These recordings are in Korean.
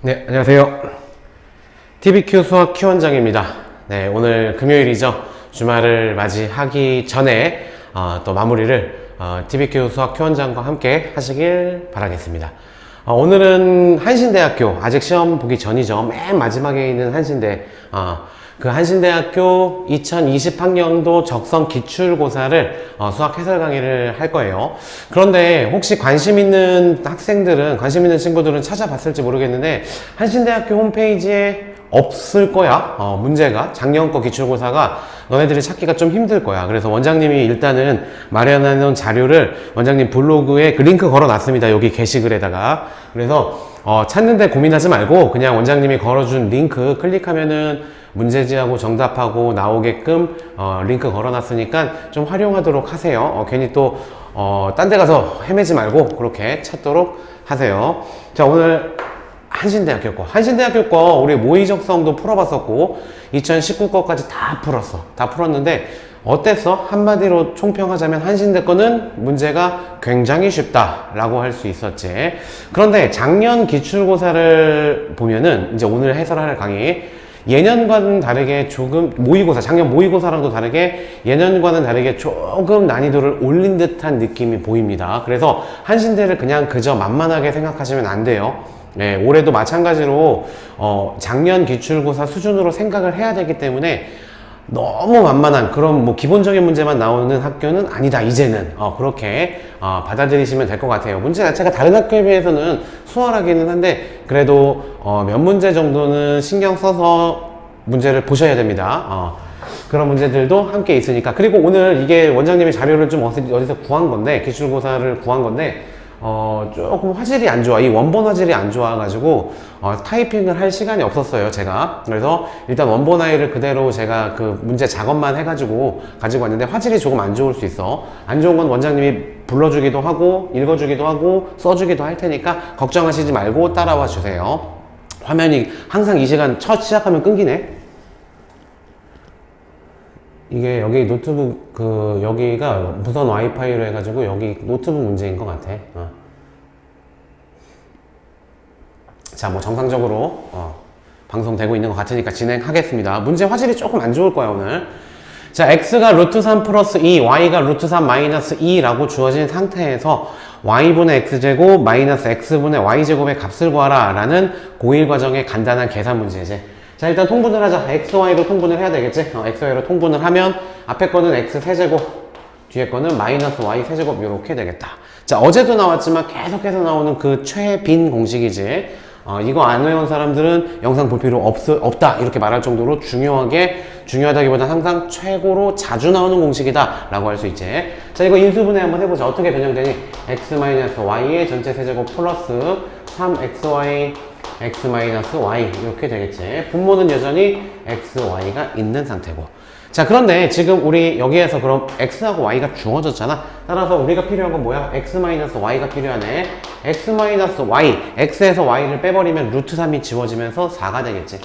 네, 안녕하세요. TBQ 수학 Q원장입니다. 네, 오늘 금요일이죠. 주말을 맞이하기 전에 또 마무리를 TBQ 수학 Q원장과 함께 하시길 바라겠습니다. 오늘은 한신대학교, 아직 시험 보기 전이죠. 맨 마지막에 있는 한신대, 그 한신대학교 2020학년도 적성 기출고사를 수학 해설 강의를 할 거예요. 그런데 혹시 관심 있는 학생들은, 관심 있는 친구들은 찾아봤을지 모르겠는데 한신대학교 홈페이지에 없을 거야. 문제가 작년 거 기출고사가 너네들이 찾기가 좀 힘들 거야. 그래서 원장님이 일단은 마련해 놓은 자료를 원장님 블로그에 그 링크 걸어 놨습니다. 여기 게시글에다가. 그래서 찾는데 고민하지 말고 그냥 원장님이 걸어준 링크 클릭하면은 문제지하고 정답하고 나오게끔 링크 걸어놨으니까 좀 활용하도록 하세요. 괜히 또 딴 데 가서 헤매지 말고 그렇게 찾도록 하세요. 자, 오늘 한신대학교 거 우리 모의적성도 풀어봤었고 2019 거까지 다 풀었는데 어땠어? 한마디로 총평하자면 한신대 거는 문제가 굉장히 쉽다라고 할 수 있었지. 그런데 작년 기출고사를 보면은 이제 오늘 해설할 강의 예년과는 다르게 조금 작년 모의고사랑도 다르게 예년과는 다르게 조금 난이도를 올린 듯한 느낌이 보입니다. 그래서 한신대를 그냥 그저 만만하게 생각하시면 안 돼요. 네, 올해도 마찬가지로 작년 기출고사 수준으로 생각을 해야 되기 때문에 너무 만만한 그런 뭐 기본적인 문제만 나오는 학교는 아니다 이제는 그렇게 받아들이시면 될 것 같아요. 문제 자체가 다른 학교에 비해서는 수월하기는 한데 그래도 몇 문제 정도는 신경 써서 문제를 보셔야 됩니다. 그런 문제들도 함께 있으니까. 그리고 오늘 이게 원장님이 자료를 좀 어디서 구한 건데 기출고사를 구한 건데 조금 화질이 안 좋아. 이 원본 화질이 안 좋아가지고 타이핑을 할 시간이 없었어요, 제가. 그래서 일단 원본 아이를 그대로 제가 그 문제 작업만 해가지고 가지고 왔는데 화질이 조금 안 좋을 수 있어. 안 좋은 건 원장님이 불러주기도 하고 읽어주기도 하고 써주기도 할 테니까 걱정하시지 말고 따라와 주세요. 화면이 항상 이 시간 첫 시작하면 끊기네. 이게 여기 노트북 여기가 무선 와이파이로 해가지고 여기 노트북 문제인 것 같아. 자, 뭐 정상적으로 방송되고 있는 것 같으니까 진행하겠습니다. 문제 화질이 조금 안 좋을 거야 오늘. 자, x가 루트 3 플러스 2, y가 루트 3 마이너스 2라고 주어진 상태에서 y분의 x제곱 마이너스 x분의 y제곱의 값을 구하라 라는 고1 과정의 간단한 계산 문제지. 자, 일단 통분을 하자. x, y로 통분을 해야 되겠지? x, y로 통분을 하면 앞에 거는 x 세제곱, 뒤에 거는 마이너스 y 세제곱 이렇게 되겠다. 자, 어제도 나왔지만 계속해서 나오는 그 최빈 공식이지. 이거 안 외운 사람들은 영상 볼 필요 없다 이렇게 말할 정도로 중요하다기보다는 항상 최고로 자주 나오는 공식이다 라고 할 수 있지. 자, 이거 인수분해 한번 해보자. 어떻게 변형되니? x-y의 전체 세제곱 플러스 3xy x-y 이렇게 되겠지. 분모는 여전히 x, y가 있는 상태고. 자, 그런데 지금 우리 여기에서 그럼 x하고 y가 주어졌잖아. 따라서 우리가 필요한 건 뭐야? x-y가 필요하네. x-y, x에서 y를 빼버리면 루트 3이 지워지면서 4가 되겠지.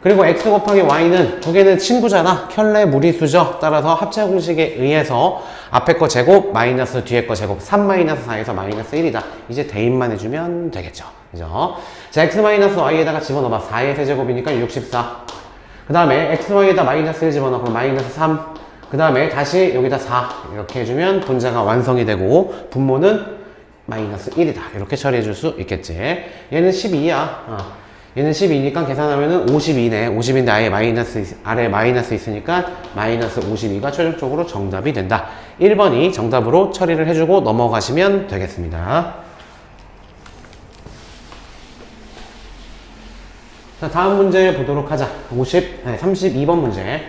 그리고 x 곱하기 y는 두 개는 친구잖아. 켤레 무리수죠. 따라서 합체 공식에 의해서 앞에 거 제곱 마이너스 뒤에 거 제곱 3-4에서 마이너스 1이다. 이제 대입만 해주면 되겠죠. 그죠? 자, x-y에다가 집어넣어봐. 4의 세제곱이니까 64. 그 다음에 xy에다 마이너스 1 집어넣어. 그럼 마이너스 3. 그 다음에 다시 여기다 4. 이렇게 해주면 분자가 완성이 되고 분모는 마이너스 1이다. 이렇게 처리해 줄 수 있겠지. 얘는 12야. 얘는 12니까 계산하면은 52네. 50인데 아래 마이너스 있으니까 마이너스 52가 최종적으로 정답이 된다. 1번이 정답으로 처리를 해주고 넘어가시면 되겠습니다. 자, 다음 문제 보도록 하자. 32번 문제.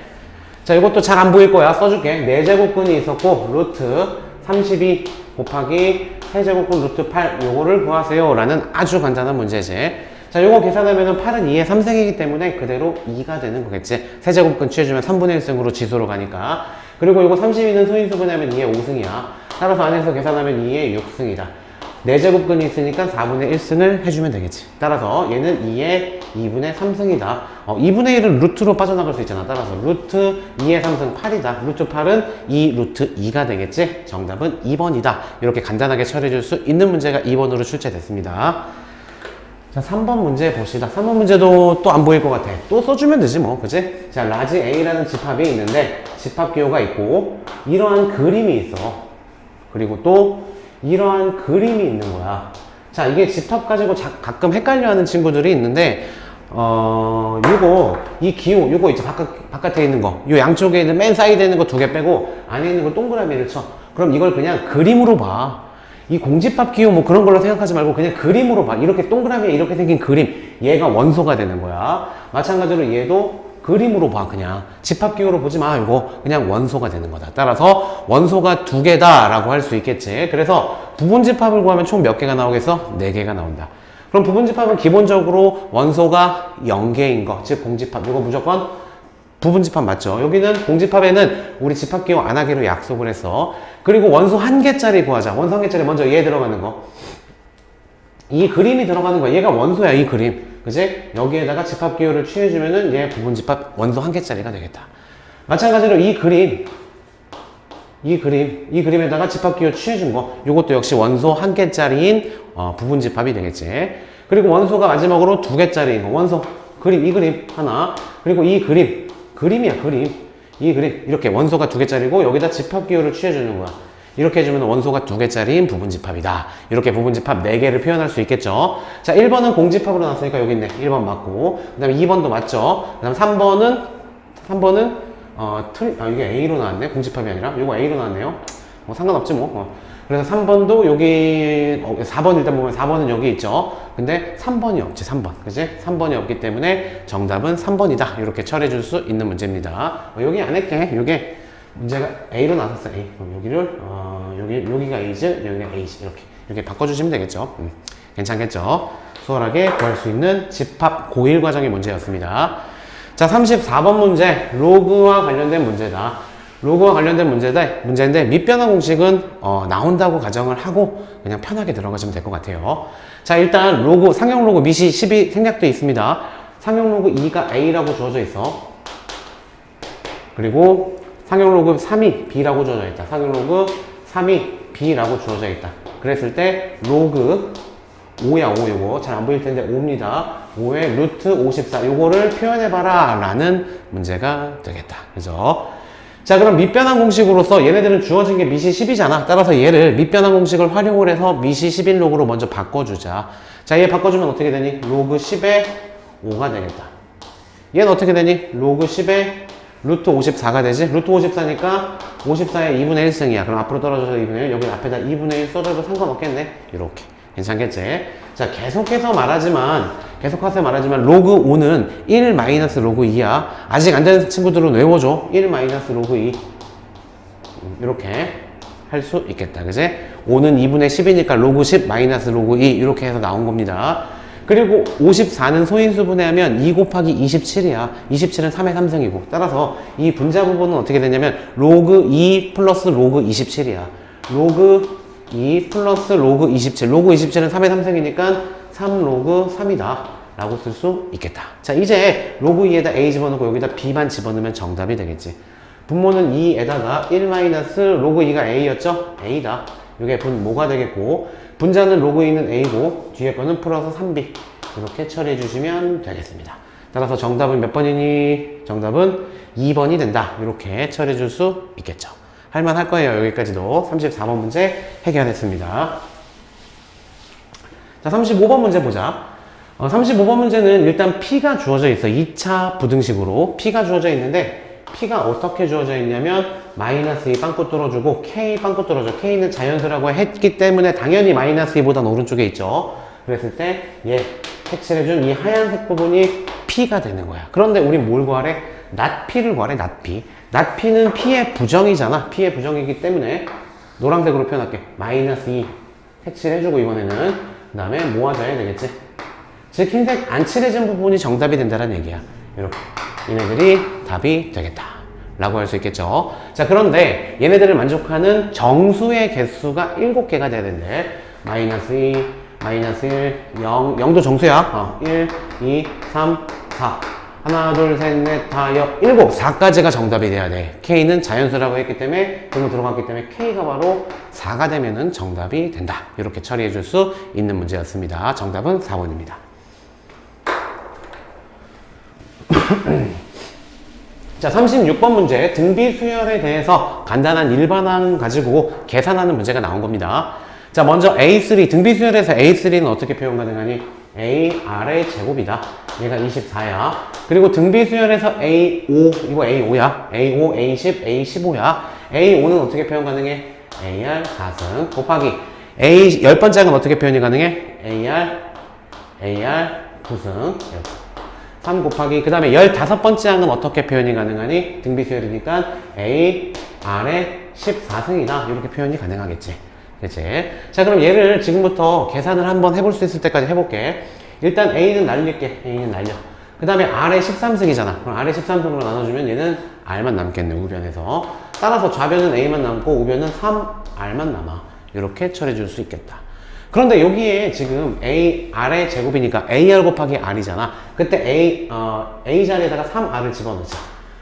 자, 이것도 잘 안 보일 거야. 써줄게. 4제곱근이 있었고, 루트 32 곱하기 세제곱근 루트 8 요거를 구하세요. 라는 아주 간단한 문제지. 자, 요거 계산하면은 8은 2의 3승이기 때문에 그대로 2가 되는 거겠지. 세제곱근 취해주면 3분의 1승으로 지수로 가니까. 그리고 요거 32는 소인수분해하면 2의 5승이야. 따라서 안에서 계산하면 2의 6승이다. 4제곱근이 있으니까 4분의 1승을 해주면 되겠지. 따라서 얘는 2의 2분의 3승이다. 2분의 1은 루트로 빠져나갈 수 있잖아. 따라서 루트 2의 3승 8이다. 루트 8은 2 루트 2가 되겠지. 정답은 2번이다. 이렇게 간단하게 처리해 줄 수 있는 문제가 2번으로 출제됐습니다. 자, 3번 문제 봅시다. 3번 문제도 또 안 보일 것 같아. 또 써주면 되지 뭐, 그치? 자, 라지 A라는 집합이 있는데 집합 기호가 있고 이러한 그림이 있어. 그리고 또 이러한 그림이 있는 거야. 자, 이게 집합 가지고 가끔 헷갈려하는 친구들이 있는데 이 기호, 요거 있죠. 바깥에 있는 거. 요 양쪽에 있는 맨 사이드에 있는 거 두 개 빼고 안에 있는 거 동그라미를 쳐. 그럼 이걸 그냥 그림으로 봐. 이 공집합 기호 뭐 그런 걸로 생각하지 말고 그냥 그림으로 봐. 이렇게 동그라미에 이렇게 생긴 그림. 얘가 원소가 되는 거야. 마찬가지로 얘도 그림으로 봐. 그냥 집합 기호로 보지 마. 이거 그냥 원소가 되는 거다. 따라서 원소가 두 개다 라고 할 수 있겠지. 그래서 부분집합을 구하면 총 몇 개가 나오겠어? 4개가 나온다. 그럼 부분집합은 기본적으로 원소가 0개인 거, 즉 공집합. 이거 무조건 부분집합 맞죠? 여기는 공집합에는 우리 집합기호 안 하기로 약속을 했어. 그리고 원소 1개짜리 구하자. 원소 1개짜리 먼저 얘 들어가는 거. 이 그림이 들어가는 거야. 얘가 원소야, 이 그림. 그치? 여기에다가 집합기호를 취해주면은 얘 부분집합 원소 1개짜리가 되겠다. 마찬가지로 이 그림에다가 집합기호 취해준 거. 이것도 역시 원소 1개짜리인 부분집합이 되겠지. 그리고 원소가 마지막으로 2개짜리인 거. 원소 이 그림 하나. 그리고 이 그림이야, 그림. 이 그림. 이렇게 원소가 2개짜리고 여기다 집합기호를 취해주는 거야. 이렇게 해주면 원소가 2개짜리인 부분집합이다. 이렇게 부분집합 4개를 표현할 수 있겠죠. 자, 1번은 공집합으로 나왔으니까 여기 있네. 1번 맞고. 그 다음에 2번도 맞죠. 그 다음 3번은 이게 A로 나왔네. 공집합이 아니라. 이거 A로 나왔네요. 뭐 상관없지 뭐. 그래서 3번도 여기 4번 일단 보면 4번은 여기 있죠. 근데 3번이 없지. 3번. 그치? 3번이 없기 때문에 정답은 3번이다. 이렇게 처리해 줄 수 있는 문제입니다. 여기 안 할게. 요게 문제가 A로 나왔어. A. 그럼 여기를 여기가 A지, 여기가 A지. 이렇게 바꿔주시면 되겠죠. 괜찮겠죠? 수월하게 구할 수 있는 집합 고1 과정의 문제였습니다. 자, 34번 문제. 로그와 관련된 문제다. 로그와 관련된 문제인데 밑변환 공식은 나온다고 가정을 하고 그냥 편하게 들어가시면 될 것 같아요. 자, 일단 상용 로그 밑이 10이 생략되어 있습니다. 상용 로그 2가 A라고 주어져 있어. 그리고 상용 로그 3이 B라고 주어져 있다. 상용 로그 3이 B라고 주어져 있다. 그랬을 때 로그 5야, 5 요거 잘 안 보일 텐데 5입니다. 5의 루트 54 요거를 표현해봐라 라는 문제가 되겠다. 그죠? 자, 그럼 밑변환 공식으로서 얘네들은 주어진 게 밑이 10이잖아. 따라서 얘를 밑변환 공식을 활용을 해서 밑이 10인 로그로 먼저 바꿔주자. 자, 얘 바꿔주면 어떻게 되니? 로그 10의 5가 되겠다. 얘는 어떻게 되니? 로그 10의 루트 54가 되지? 루트 54니까 54의 2분의 1승이야. 그럼 앞으로 떨어져서 2분의 1, 여기 앞에다 2분의 1 써줘도 상관없겠네? 이렇게. 괜찮겠지? 자, 계속해서 말하지만 로그 5는 1 마이너스 로그 2야. 아직 안 되는 친구들은 외워줘. 1 마이너스 로그 2. 이렇게 할 수 있겠다. 그지? 5는 2분의 10이니까 로그 10 마이너스 로그 2. 이렇게 해서 나온 겁니다. 그리고 54는 소인수 분해하면 2 곱하기 27이야. 27은 3의 3승이고. 따라서 이 분자 부분은 어떻게 되냐면 로그 2 플러스 로그 27이야. 로그 2 플러스 로그 27. 로그 27은 3의 3승이니까 3 로그 3이다. 라고 쓸 수 있겠다. 자, 이제 로그 2에다 A 집어넣고 여기다 B만 집어넣으면 정답이 되겠지. 분모는 2에다가 1 마이너스 로그 2가 A였죠? A다. 이게 분모가 되겠고, 분자는 로그 2는 A고, 뒤에 거는 플러스 3B. 이렇게 처리해 주시면 되겠습니다. 따라서 정답은 몇 번이니? 정답은 2번이 된다. 이렇게 처리해 줄 수 있겠죠. 할만할 거예요. 여기까지도 34번 문제 해결했습니다. 자, 35번 문제 보자. 35번 문제는 일단 P가 주어져 있어. 2차 부등식으로 P가 주어져 있는데 P가 어떻게 주어져 있냐면 마이너스 2 빵꾸 뚫어주고 K 빵꾸 뚫어줘. K는 자연수라고 했기 때문에 당연히 마이너스 2보단 오른쪽에 있죠. 그랬을 때 얘 색칠해준 이 하얀색 부분이 P가 되는 거야. 그런데 우린 뭘 구하래? not P를 구하래. not P. not P는 P의 부정이잖아. P의 부정이기 때문에 노란색으로 표현할게. 마이너스 2 색칠해주고 이번에는 그 다음에 모아줘야 되겠지. 즉 흰색 안 칠해진 부분이 정답이 된다는 얘기야. 이렇게 얘네들이 답이 되겠다 라고 할 수 있겠죠. 자, 그런데 얘네들을 만족하는 정수의 개수가 7개가 돼야 된대. 마이너스 2, 마이너스 1, 0, 0도 정수야. 1, 2, 3, 4 하나, 둘, 셋, 넷, 다, 7, 4까지가 정답이 돼야 돼. K는 자연수라고 했기 때문에, 등으로 들어갔기 때문에 K가 바로 4가 되면은 정답이 된다. 이렇게 처리해 줄 수 있는 문제였습니다. 정답은 4번입니다. 자, 36번 문제. 등비 수열에 대해서 간단한 일반항 가지고 계산하는 문제가 나온 겁니다. 자, 먼저 A3, 등비 수열에서 A3는 어떻게 표현 가능하니? AR의 제곱이다. 얘가 24야. 그리고 등비 수열에서 A5, 이거 A5야. A5, A10, A15야. A5는 어떻게 표현 가능해? AR 4승 곱하기 A 10번째 항은 어떻게 표현이 가능해? AR 9승 3 곱하기 그 다음에 15번째 항은 어떻게 표현이 가능하니? 등비 수열이니까 AR의 14승이다. 이렇게 표현이 가능하겠지. 그치? 자, 그럼 얘를 지금부터 계산을 한번 해볼 수 있을 때까지 해볼게. 일단 A는 날릴게. A는 날려. 그 다음에 R의 13승이잖아. 그럼 R의 13승으로 나눠주면 얘는 R만 남겠네, 우변에서. 따라서 좌변은 A만 남고 우변은 3R만 남아. 이렇게 처리해줄 수 있겠다. 그런데 여기에 지금 R의 제곱이니까 AR 곱하기 R이잖아. 그때 A 자리에다가 3R을 집어넣자.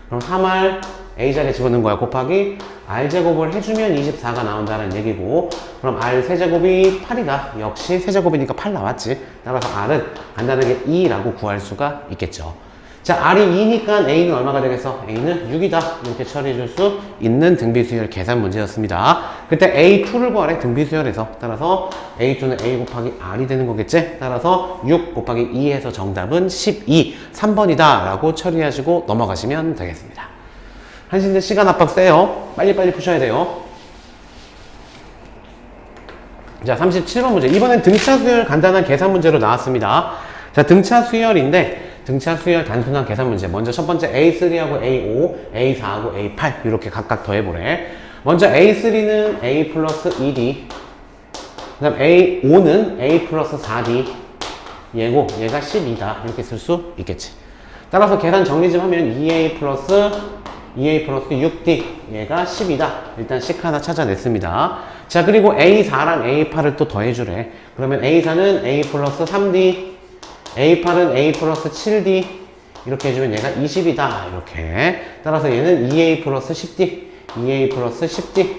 그럼 3R A 자리에 집어넣는 거야. 곱하기 R제곱을 해주면 24가 나온다는 얘기고, 그럼 R 세제곱이 8이다. 역시 세제곱이니까 8 나왔지. 따라서 R은 간단하게 2라고 구할 수가 있겠죠. 자, R이 2니까 A는 얼마가 되겠어? A는 6이다. 이렇게 처리해줄 수 있는 등비수열 계산 문제였습니다. 그때 A2를 구하래. 등비수열에서. 따라서 A2는 A 곱하기 R이 되는 거겠지? 따라서 6 곱하기 2 해서 정답은 12, 3번이다 라고 처리하시고 넘어가시면 되겠습니다. 한신들 시간 압박 세요. 빨리빨리 푸셔야 돼요. 자, 37번 문제. 이번엔 등차 수열 간단한 계산 문제로 나왔습니다. 자, 등차 수열인데 등차 수열 단순한 계산 문제. 먼저 첫 번째 A3하고 A5, A4하고 A8 이렇게 각각 더해보래. 먼저 A3는 A 플러스 2D, 그 다음 A5는 A 플러스 4D 얘고 얘가 12다 이렇게 쓸 수 있겠지. 따라서 계산 정리 좀 하면 2A 플러스 6D 얘가 10이다. 일단 식 하나 찾아냈습니다. 자, 그리고 A4랑 A8을 또 더해주래. 그러면 A4는 A 플러스 3D, A8은 A 플러스 7D 이렇게 해주면 얘가 20이다. 이렇게. 따라서 얘는 2A 플러스 10D, 2A 플러스 10D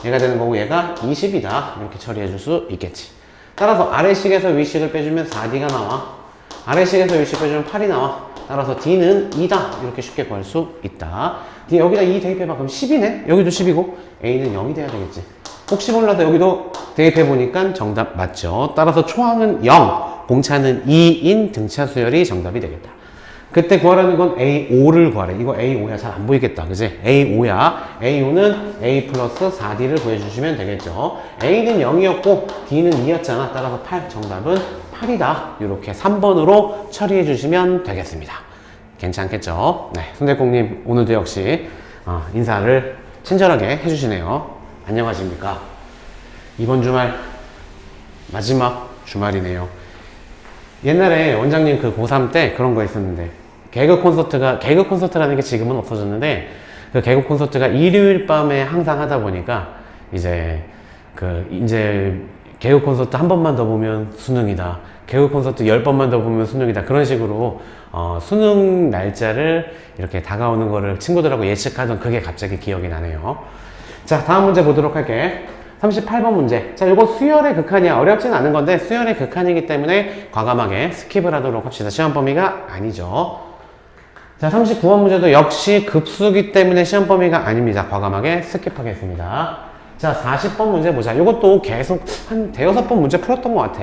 얘가 되는 거고 얘가 20이다. 이렇게 처리해줄 수 있겠지. 따라서 아래식에서 위식을 빼주면 4D가 나와. 아래식에서 위식 빼주면 8이 나와. 따라서 D는 2다. 이렇게 쉽게 구할 수 있다. D 여기다 2 대입해봐. 그럼 10이네? 여기도 10이고 A는 0이 돼야 되겠지. 혹시 몰라서 여기도 대입해보니까 정답 맞죠. 따라서 초항은 0, 공차는 2인 등차 수열이 정답이 되겠다. 그때 구하라는 건 A5를 구하래. 이거 A5야. 잘 안 보이겠다. 그지? A5야. A5는 A 플러스 4D를 구해주시면 되겠죠. A는 0이었고 D는 2였잖아. 따라서 8. 정답은 8이다. 이렇게 3번으로 처리해 주시면 되겠습니다. 괜찮겠죠? 네. 손대공님 오늘도 역시 인사를 친절하게 해주시네요. 안녕하십니까? 이번 주말 마지막 주말이네요. 옛날에 원장님 그 고3 때 그런 거 있었는데 개그 콘서트라는 게 지금은 없어졌는데 그 개그 콘서트가 일요일 밤에 항상 하다 보니까 이제 개그 콘서트 한 번만 더 보면 수능이다. 개그 콘서트 10번만 더 보면 수능이다. 그런 식으로 수능 날짜를 이렇게 다가오는 거를 친구들하고 예측하던 그게 갑자기 기억이 나네요. 자, 다음 문제 보도록 할게. 38번 문제. 자, 이거 수열의 극한이야. 어렵진 않은 건데 수열의 극한이기 때문에 과감하게 스킵을 하도록 합시다. 시험 범위가 아니죠. 자, 39번 문제도 역시 급수기 때문에 시험 범위가 아닙니다. 과감하게 스킵하겠습니다. 자, 40번 문제 보자. 이것도 계속 한 대여섯 번 문제 풀었던 것 같아.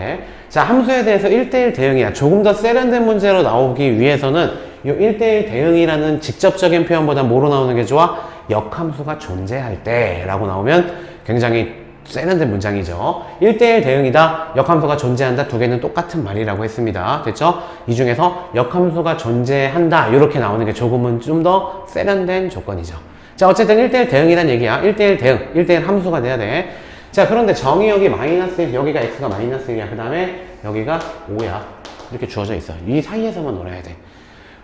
자, 함수에 대해서 1대1 대응이야. 조금 더 세련된 문제로 나오기 위해서는 이 1대1 대응이라는 직접적인 표현보다 뭐로 나오는 게 좋아? 역함수가 존재할 때 라고 나오면 굉장히 세련된 문장이죠. 1대1 대응이다. 역함수가 존재한다. 두 개는 똑같은 말이라고 했습니다. 됐죠? 이 중에서 역함수가 존재한다. 이렇게 나오는 게 조금은 좀 더 세련된 조건이죠. 자, 어쨌든 1대1 대응이란 얘기야. 1대1 대응. 1대1 함수가 돼야 돼. 자, 그런데 정의역이 마이너스 1, 여기가 x가 마이너스 1이야. 그 다음에 여기가 5야. 이렇게 주어져 있어. 이 사이에서만 놀아야 돼.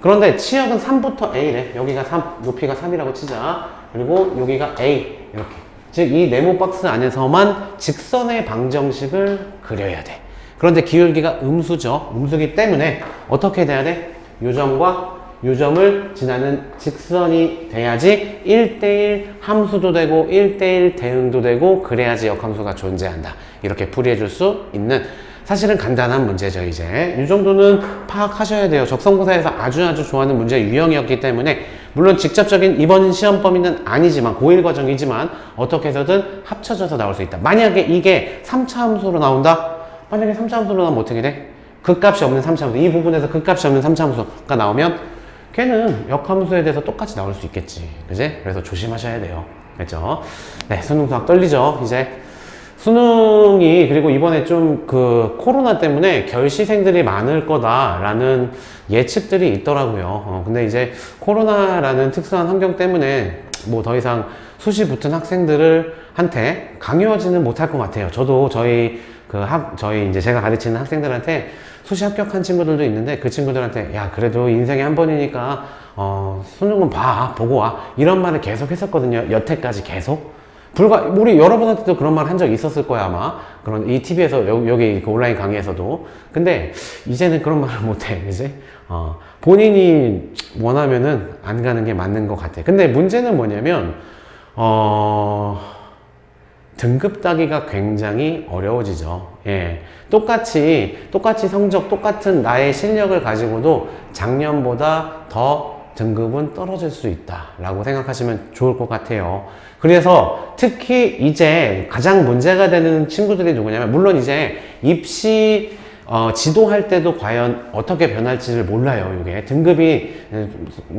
그런데 치역은 3부터 A래. 여기가 3, 높이가 3이라고 치자. 그리고 여기가 A. 이렇게. 즉, 이 네모 박스 안에서만 직선의 방정식을 그려야 돼. 그런데 기울기가 음수죠. 음수기 때문에 어떻게 돼야 돼? 요점과 요점을 지나는 직선이 돼야지 1대1 함수도 되고 1대1 대응도 되고 그래야지 역함수가 존재한다. 이렇게 풀이해 줄 수 있는 사실은 간단한 문제죠. 이제 이 정도는 파악하셔야 돼요. 적성고사에서 아주 좋아하는 문제 유형이었기 때문에, 물론 직접적인 이번 시험 범위는 아니지만 고1 과정이지만 어떻게 해서든 합쳐져서 나올 수 있다. 만약에 이게 3차 함수로 나온다? 만약에 3차 함수로 나오면 어떻게 돼? 극값이 없는 3차 함수, 이 부분에서 극값이 없는 3차 함수가 나오면 걔는 역함수에 대해서 똑같이 나올 수 있겠지. 그지? 그래서 조심하셔야 돼요. 그렇죠? 네, 수능 수학 떨리죠. 이제 수능이, 그리고 이번에 좀 그 코로나 때문에 결시생들이 많을 거다라는 예측들이 있더라고요. 근데 이제 코로나라는 특수한 환경 때문에 뭐 더 이상 수시 붙은 학생들한테 강요하지는 못할 것 같아요. 저도 저희 이제 제가 가르치는 학생들한테 수시 합격한 친구들도 있는데, 그 친구들한테 야, 그래도 인생에 한 번이니까 수능은 보고 와, 이런 말을 계속 했었거든요. 여태까지 계속. 우리 여러분한테도 그런 말 한 적 있었을 거야, 아마. 이 TV에서, 여기 그 온라인 강의에서도. 근데, 이제는 그런 말을 못해, 이제. 본인이 원하면은 안 가는 게 맞는 것 같아. 근데 문제는 뭐냐면, 등급 따기가 굉장히 어려워지죠. 예. 똑같이 성적, 똑같은 나의 실력을 가지고도 작년보다 더 등급은 떨어질 수 있다라고 생각하시면 좋을 것 같아요. 그래서 특히 이제 가장 문제가 되는 친구들이 누구냐면, 물론 이제 입시 지도할 때도 과연 어떻게 변할지를 몰라요. 이게 등급이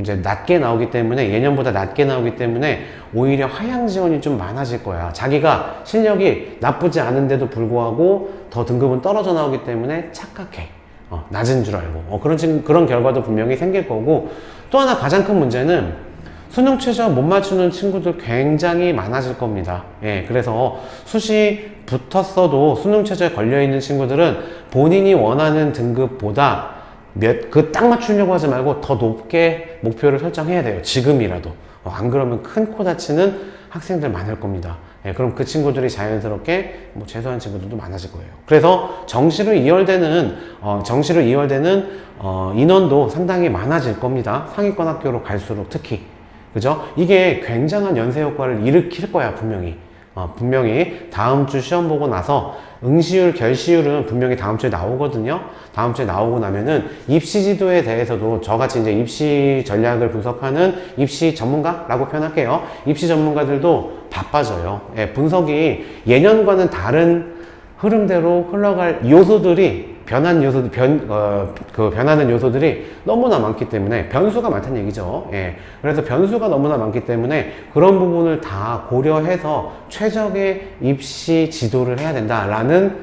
이제 낮게 나오기 때문에, 예년보다 낮게 나오기 때문에 오히려 하향 지원이 좀 많아질 거야. 자기가 실력이 나쁘지 않은데도 불구하고 더 등급은 떨어져 나오기 때문에 착각해. 낮은 줄 알고. 그런 결과도 분명히 생길 거고, 또 하나 가장 큰 문제는 수능 최저 못 맞추는 친구들 굉장히 많아질 겁니다. 예, 그래서 수시 붙었어도 수능 최저에 걸려있는 친구들은 본인이 원하는 등급보다 딱 맞추려고 하지 말고 더 높게 목표를 설정해야 돼요. 지금이라도. 안 그러면 큰 코 다치는 학생들 많을 겁니다. 예, 그럼 그 친구들이 자연스럽게 재수한 친구들도 많아질 거예요. 그래서 정시로 이월되는 인원도 상당히 많아질 겁니다. 상위권 학교로 갈수록 특히. 그죠? 이게 굉장한 연쇄 효과를 일으킬 거야, 분명히. 분명히 다음 주 시험 보고 나서 응시율, 결시율은 분명히 다음 주에 나오거든요. 다음 주에 나오고 나면은 입시 지도에 대해서도 저같이 이제 입시 전략을 분석하는 입시 전문가라고 표현할게요. 입시 전문가들도 바빠져요. 예, 분석이 예년과는 다른 흐름대로 흘러갈 요소들이, 변하는 요소들이 너무나 많기 때문에, 변수가 많다는 얘기죠. 예. 그래서 변수가 너무나 많기 때문에 그런 부분을 다 고려해서 최적의 입시 지도를 해야 된다라는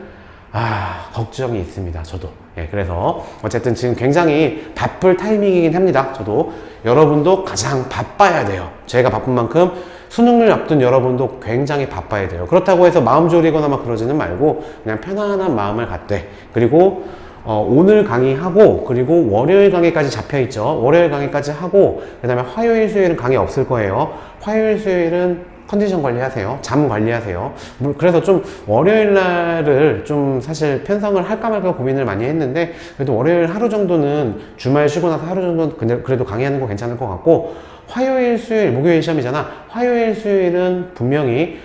걱정이 있습니다. 저도. 예. 그래서 어쨌든 지금 굉장히 바쁠 타이밍이긴 합니다. 저도. 여러분도 가장 바빠야 돼요. 제가 바쁜 만큼 수능을 앞둔 여러분도 굉장히 바빠야 돼요. 그렇다고 해서 마음 졸이거나 막 그러지는 말고 그냥 편안한 마음을 갖되, 그리고 오늘 강의하고, 그리고 월요일 강의까지 잡혀있죠. 월요일 강의까지 하고, 그 다음에 화요일, 수요일은 강의 없을 거예요. 화요일, 수요일은 컨디션 관리하세요. 잠 관리하세요. 그래서 좀 월요일 날을 좀 사실 편성을 할까 말까 고민을 많이 했는데, 그래도 월요일 하루 정도는, 주말 쉬고 나서 하루 정도는 그래도 강의하는 거 괜찮을 것 같고, 화요일, 수요일, 목요일 시험이잖아. 화요일, 수요일은 분명히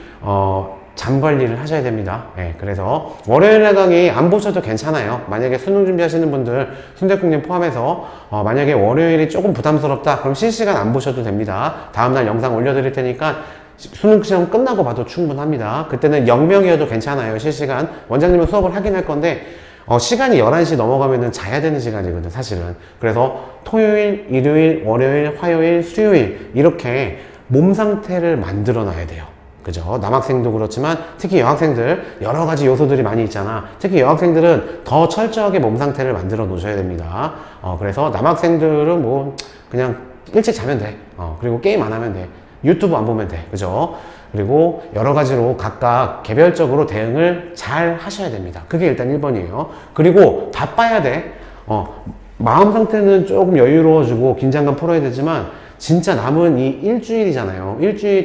잠 관리를 하셔야 됩니다. 예, 그래서 월요일 날 강의 안 보셔도 괜찮아요. 만약에 수능 준비하시는 분들, 순대국님 포함해서 만약에 월요일이 조금 부담스럽다, 그럼 실시간 안 보셔도 됩니다. 다음날 영상 올려드릴 테니까 수능 시험 끝나고 봐도 충분합니다. 그때는 0명이어도 괜찮아요. 실시간. 원장님은 수업을 하긴 할 건데 시간이 11시 넘어가면은 자야 되는 시간이거든, 사실은. 그래서 토요일, 일요일, 월요일, 화요일, 수요일, 이렇게 몸 상태를 만들어 놔야 돼요. 그죠? 남학생도 그렇지만 특히 여학생들, 여러 가지 요소들이 많이 있잖아. 특히 여학생들은 더 철저하게 몸 상태를 만들어 놓으셔야 됩니다. 그래서 남학생들은 뭐 그냥 일찍 자면 돼. 그리고 게임 안 하면 돼. 유튜브 안 보면 돼. 그죠? 그리고 여러 가지로 각각 개별적으로 대응을 잘 하셔야 됩니다. 그게 일단 1번이에요. 그리고 바빠야 돼. 마음 상태는 조금 여유로워지고 긴장감 풀어야 되지만, 진짜 남은 이 일주일이잖아요.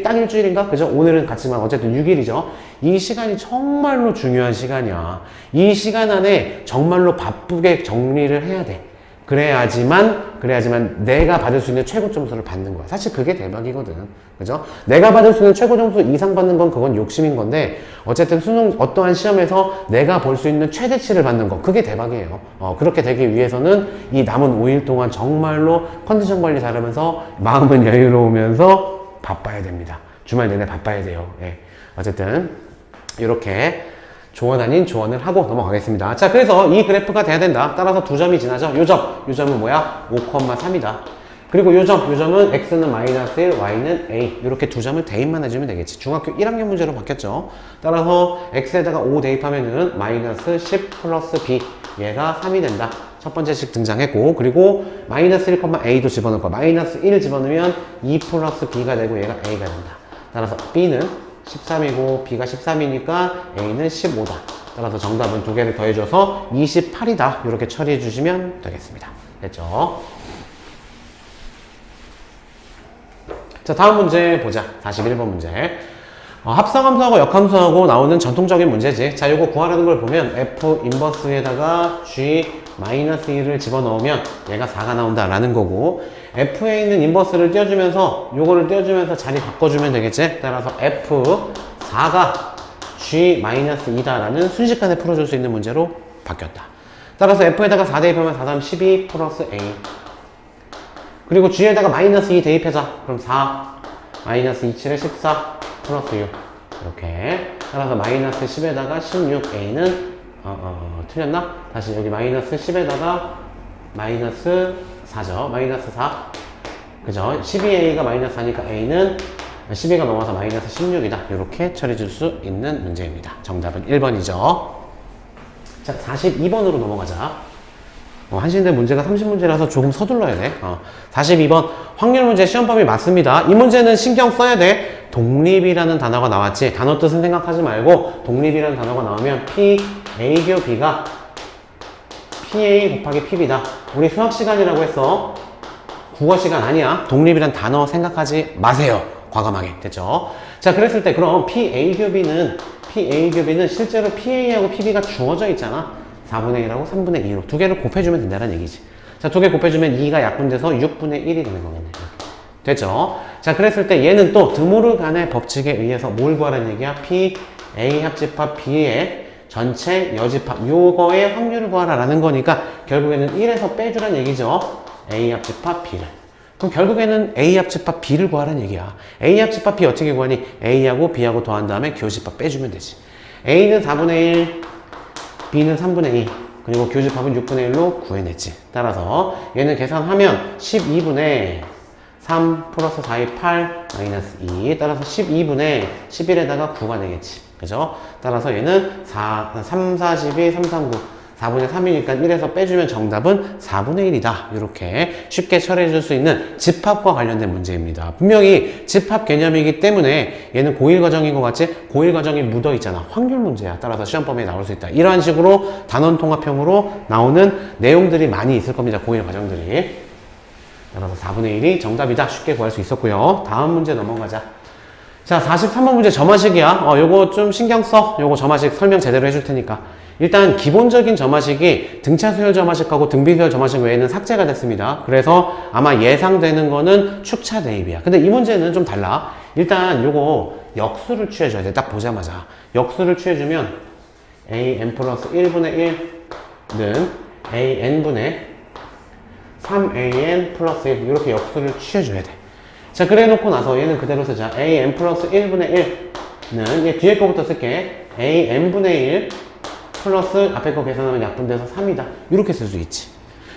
딱 일주일인가? 그죠? 오늘은 같지만 어쨌든 6일이죠. 이 시간이 정말로 중요한 시간이야. 이 시간 안에 정말로 바쁘게 정리를 해야 돼. 그래야지만 내가 받을 수 있는 최고 점수를 받는 거야. 사실 그게 대박이거든. 그죠? 내가 받을 수 있는 최고 점수 이상 받는 건 그건 욕심인 건데, 어쨌든 수능 어떠한 시험에서 내가 볼 수 있는 최대치를 받는 거, 그게 대박이에요. 그렇게 되기 위해서는 이 남은 5일 동안 정말로 컨디션 관리 잘하면서 마음은 여유로우면서 바빠야 됩니다. 주말 내내 바빠야 돼요. 예. 어쨌든 이렇게 조언 아닌 조언을 하고 넘어가겠습니다. 자, 그래서 이 그래프가 돼야 된다. 따라서 두 점이 지나죠. 요점은 뭐야? 5,3이다. 그리고 요점은 x는 마이너스 1, y는 a. 이렇게 두 점을 대입만 해주면 되겠지. 중학교 1학년 문제로 바뀌었죠. 따라서 x에다가 5 대입하면은 마이너스 10 플러스 b. 얘가 3이 된다. 첫 번째씩 등장했고, 그리고 마이너스 1, a도 집어넣을 거야. 마이너스 1 집어넣으면 2 플러스 b가 되고 얘가 a가 된다. 따라서 b는 13이고 b가 13이니까 a는 15다. 따라서 정답은 두 개를 더해줘서 28이다. 이렇게 처리해 주시면 되겠습니다. 됐죠? 자, 다음 문제 보자. 41번 문제. 합성함수하고 역함수하고 나오는 전통적인 문제지. 자, 요거 구하라는 걸 보면 f 인버스에다가 g 마이너스 1을 집어넣으면 얘가 4가 나온다라는 거고, f에 있는 인버스를 띄워주면서 요거를 띄워주면서 자리 바꿔주면 되겠지. 따라서 f4가 g 마이너스 2다라는 순식간에 풀어줄 수 있는 문제로 바뀌었다. 따라서 f에다가 4 대입하면 4, 3, 12 플러스 a. 그리고 g에다가 마이너스 2 대입하자. 그럼 4 마이너스 2, 7에 14 플러스 6. 이렇게. 따라서 마이너스 10에다가 16a는 틀렸나? 다시 여기 마이너스 10에다가 마이너스 4죠. 마이너스 4. 그죠? 12a가 마이너스 4니까 a는 12가 넘어서 마이너스 16이다. 이렇게 처리해 줄 수 있는 문제입니다. 정답은 1번이죠. 자, 42번으로 넘어가자. 한신대 문제가 30문제라서 조금 서둘러야 돼. 42번 확률 문제 시험범위 맞습니다. 이 문제는 신경 써야 돼. 독립이라는 단어가 나왔지. 단어 뜻은 생각하지 말고 독립이라는 단어가 나오면 P, A 교 B가 PA 곱하기 PB다. 우리 수학 시간이라고 했어. 국어 시간 아니야. 독립이란 단어 생각하지 마세요. 과감하게. 됐죠? 자, 그랬을 때 그럼 PA 교 B는 실제로 PA하고 PB가 주어져 있잖아. 4분의 1하고 3분의 2로 두 개를 곱해주면 된다는 얘기지. 자, 두 개 곱해주면 2가 약분돼서 6분의 1이 되는 거겠네. 됐죠? 자, 그랬을 때 얘는 또 드모르간의 법칙에 의해서 뭘 구하라는 얘기야? P, A 합집합 B의 전체 여집합 요거의 확률을 구하라라는 거니까 결국에는 1에서 빼주라는 얘기죠. A 합집합 B를. 그럼 결국에는 A 합집합 B를 구하라는 얘기야. A 합집합 B 어떻게 구하니? A하고 B하고 더한 다음에 교집합 빼주면 되지. A는 4분의 1, B는 3분의 2, 그리고 교집합은 6분의 1로 구해냈지. 따라서 얘는 계산하면 12분의 3 플러스 4의 8 마이너스 2. 따라서 12분의 11에다가 9가 되겠지. 그죠? 따라서 얘는 3, 4, 12, 3, 3, 9. 4분의 3이니까 1에서 빼주면 정답은 4분의 1이다. 이렇게 쉽게 처리해 줄 수 있는 집합과 관련된 문제입니다. 분명히 집합 개념이기 때문에 얘는 고1 과정인 것 같지? 고1 과정이 묻어 있잖아. 확률 문제야. 따라서 시험범위에 나올 수 있다. 이러한 식으로 단원 통합형으로 나오는 내용들이 많이 있을 겁니다. 고1 과정들이. 따라서 4분의 1이 정답이다. 쉽게 구할 수 있었고요. 다음 문제 넘어가자. 자, 43번 문제 점화식이야. 요거 좀 신경 써. 요거 점화식 설명 제대로 해줄 테니까. 일단 기본적인 점화식이 등차 수열 점화식하고 등비 수열 점화식 외에는 삭제가 됐습니다. 그래서 아마 예상되는 거는 축차 대입이야. 근데 이 문제는 좀 달라. 일단 요거 역수를 취해줘야 돼. 딱 보자마자. 역수를 취해주면 an 플러스 1분의 1는 an분의 3an 플러스 1 이렇게 역수를 취해줘야 돼. 자, 그래 놓고 나서 얘는 그대로 쓰자. an 플러스 1분의 1는 얘 뒤에 거부터 쓸게. an분의 1 플러스 앞에 거 계산하면 약분돼서 3이다. 이렇게 쓸 수 있지.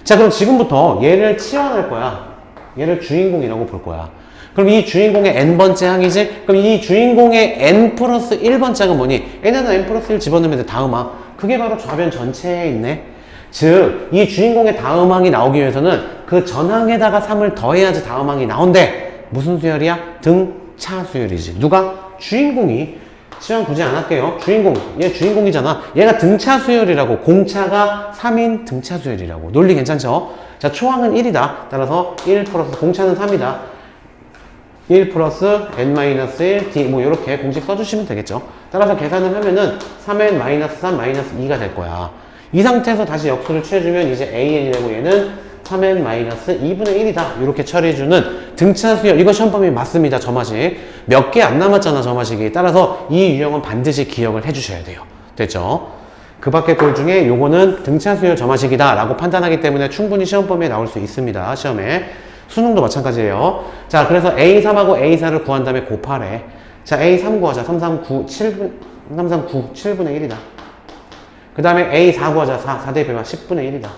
자, 그럼 지금부터 얘를 치환할 거야. 얘를 주인공이라고 볼 거야. 그럼 이 주인공의 n번째 항이지? 그럼 이 주인공의 n 플러스 1번째 항은 뭐니? n에다 n 플러스 1 집어넣으면 돼. 다음항. 그게 바로 좌변 전체에 있네. 즉, 이 주인공의 다음항이 나오기 위해서는 그 전항에다가 3을 더해야지 다음항이 나온대. 무슨 수열이야? 등차 수열이지. 누가? 주인공이. 시간 굳이 안 할게요. 주인공. 얘 주인공이잖아. 얘가 등차 수열이라고. 공차가 3인 등차 수열이라고. 논리 괜찮죠? 자, 초항은 1이다. 따라서 1 플러스 공차는 3이다. 1 플러스 n-1 d 뭐 이렇게 공식 써주시면 되겠죠. 따라서 계산을 하면은 3n-3 마이너스 2가 될 거야. 이 상태에서 다시 역수를 취해주면 이제 an이라고 얘는 3n-2분의 1이다. 이렇게 처리해주는 등차 수열. 이거 시험 범위 맞습니다. 점화식. 몇 개 안 남았잖아, 점화식이. 따라서 이 유형은 반드시 기억을 해주셔야 돼요. 됐죠? 그 밖의 꼴 중에 요거는 등차 수열 점화식이다 라고 판단하기 때문에 충분히 시험 범위에 나올 수 있습니다. 시험에. 수능도 마찬가지예요. 자, 그래서 A3하고 A4를 구한 다음에 곱하래. 자, A3 구하자. 339, 7분의 1이다. 그 다음에 A4 구하자. 4 대입해봐. 10분의 1이다.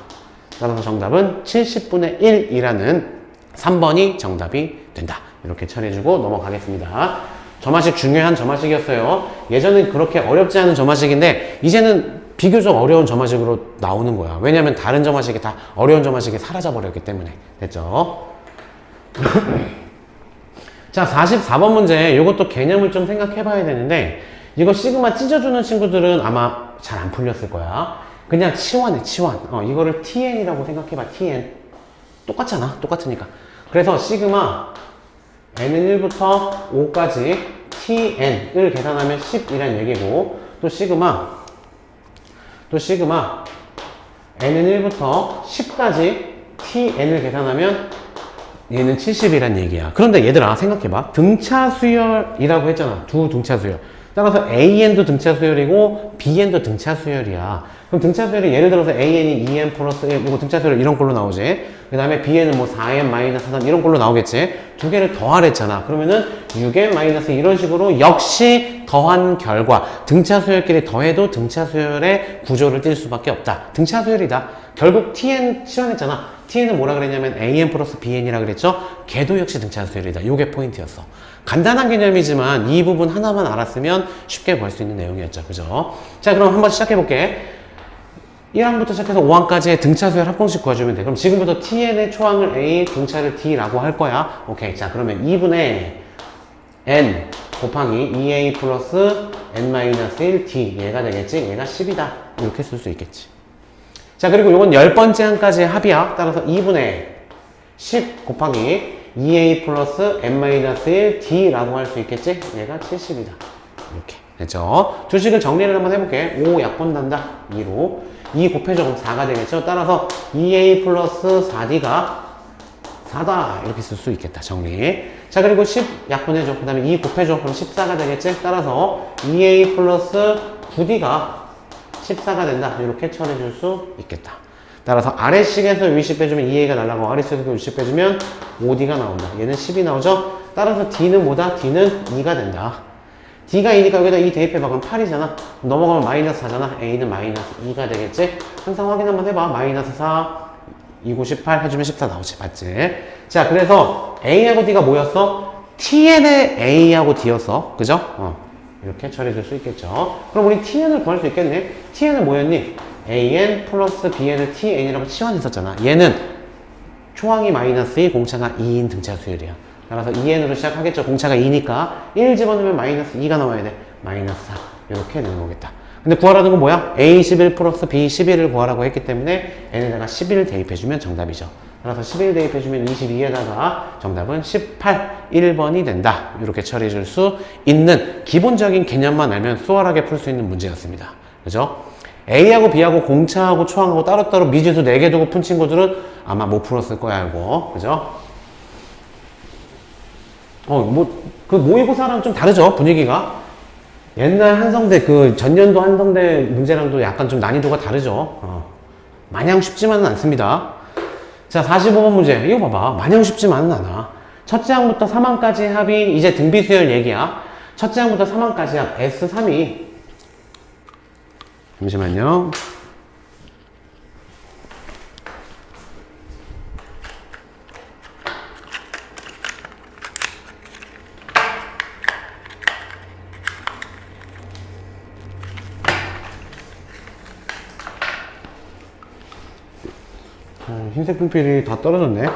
따라서 정답은 70분의 1이라는 3번이 정답이 된다. 이렇게 처리해주고 넘어가겠습니다. 점화식 중요한 점화식이었어요. 예전엔 그렇게 어렵지 않은 점화식인데 이제는 비교적 어려운 점화식으로 나오는 거야. 왜냐면 다른 점화식이 다 어려운 점화식이 사라져버렸기 때문에. 됐죠? 자, 44번 문제. 이것도 개념을 좀 생각해 봐야 되는데 이거 시그마 찢어주는 친구들은 아마 잘 안 풀렸을 거야. 그냥 치환해, 치환. 이거를 tn이라고 생각해봐, tn. 똑같잖아, 똑같으니까. 그래서 시그마 n은 1부터 5까지 tn을 계산하면 10이란 얘기고, 또 시그마 n은 1부터 10까지 tn을 계산하면 얘는 70이란 얘기야. 그런데 얘들아, 생각해봐. 등차 수열이라고 했잖아. 두 등차 수열. 따라서 AN도 등차 수열이고 BN도 등차 수열이야. 그럼 등차 수열이 예를 들어서 AN이 2N 플러스 1, 이거 등차 수열 이런 걸로 나오지. 그 다음에 BN은 뭐 4N 마이너스 3 이런 걸로 나오겠지. 두 개를 더하랬잖아. 그러면은 6N 마이너스 이런 식으로 역시 더한 결과 등차 수열끼리 더해도 등차 수열의 구조를 띌 수밖에 없다. 등차 수열이다. 결국 TN 치환했잖아. TN은 뭐라 그랬냐면 AN 플러스 BN이라 그랬죠? 걔도 역시 등차 수열이다. 요게 포인트였어. 간단한 개념이지만 이 부분 하나만 알았으면 쉽게 볼 수 있는 내용이었죠. 그죠? 자, 그럼 한번 시작해볼게. 1항부터 시작해서 5항까지의 등차 수열 합공식 구해주면 돼. 그럼 지금부터 TN의 초항을 A, 등차를 D라고 할 거야. 오케이. 자, 그러면 2분의 N 곱하기 2A 플러스 N-1 D. 얘가 되겠지? 얘가 10이다. 이렇게 쓸 수 있겠지. 자, 그리고 이건 10번째 항까지의 합이야. 따라서 2분의 10 곱하기 2A 플러스 N-1 D라고 할 수 있겠지? 얘가 70이다. 이렇게. 됐죠? 주식을 정리를 한번 해볼게. 5 약분 단다. 2로. 2 곱해줘. 그럼 4가 되겠죠? 따라서 2A 플러스 4D가 4다. 이렇게 쓸 수 있겠다. 정리. 자, 그리고 10 약분해줘. 그 다음에 2 곱해줘. 그럼 14가 되겠지? 따라서 2A 플러스 9D가 14가 된다. 이렇게 처리해줄 수 있겠다. 따라서 아래식에서 위식 빼주면 2A가 날라가고 아래식에서 위식 빼주면 5D가 나온다. 얘는 10이 나오죠? 따라서 D는 뭐다? D는 2가 된다. D가 2니까 여기다 2 대입해봐. 그럼 8이잖아. 넘어가면 마이너스 4잖아. A는 마이너스 2가 되겠지? 항상 확인 한번 해봐. 마이너스 4, 2고 18 해주면 14 나오지. 맞지? 자, 그래서 A하고 D가 뭐였어? TN의 A하고 D였어. 그죠? 이렇게 처리해줄 수 있겠죠. 그럼 우리 TN을 구할 수 있겠네. TN은 뭐였니? AN 플러스 BN을 TN이라고 치환했었잖아. 얘는 초항이 마이너스 2, 공차가 2인 등차 수열이야. 따라서 2n으로 시작하겠죠. 공차가 2니까 1 집어넣으면 마이너스 2가 나와야 돼. 마이너스 4. 이렇게 되는 거겠다. 근데 구하라는 건 뭐야? A11 플러스 B11을 구하라고 했기 때문에 n에다가 11 대입해주면 정답이죠. 따라서 11 대입해주면 22에다가 정답은 18, 1번이 된다. 이렇게 처리해줄 수 있는 기본적인 개념만 알면 수월하게 풀 수 있는 문제였습니다. 그죠? A하고 B하고 공차하고 초항하고 따로따로 미지수 4개 두고 푼 친구들은 아마 못 풀었을 거야, 알고. 그죠? 모의고사랑 좀 다르죠, 분위기가. 옛날 한성대, 전년도 한성대 문제랑도 약간 좀 난이도가 다르죠. 마냥 쉽지만은 않습니다. 자, 45번 문제. 이거 봐봐. 마냥 쉽지만은 않아. 첫째 항부터 3항까지 합이 이제 등비수열 얘기야. 첫째 항부터 3항까지 합 S3이 잠시만요. 흰색 분필이 다 떨어졌네.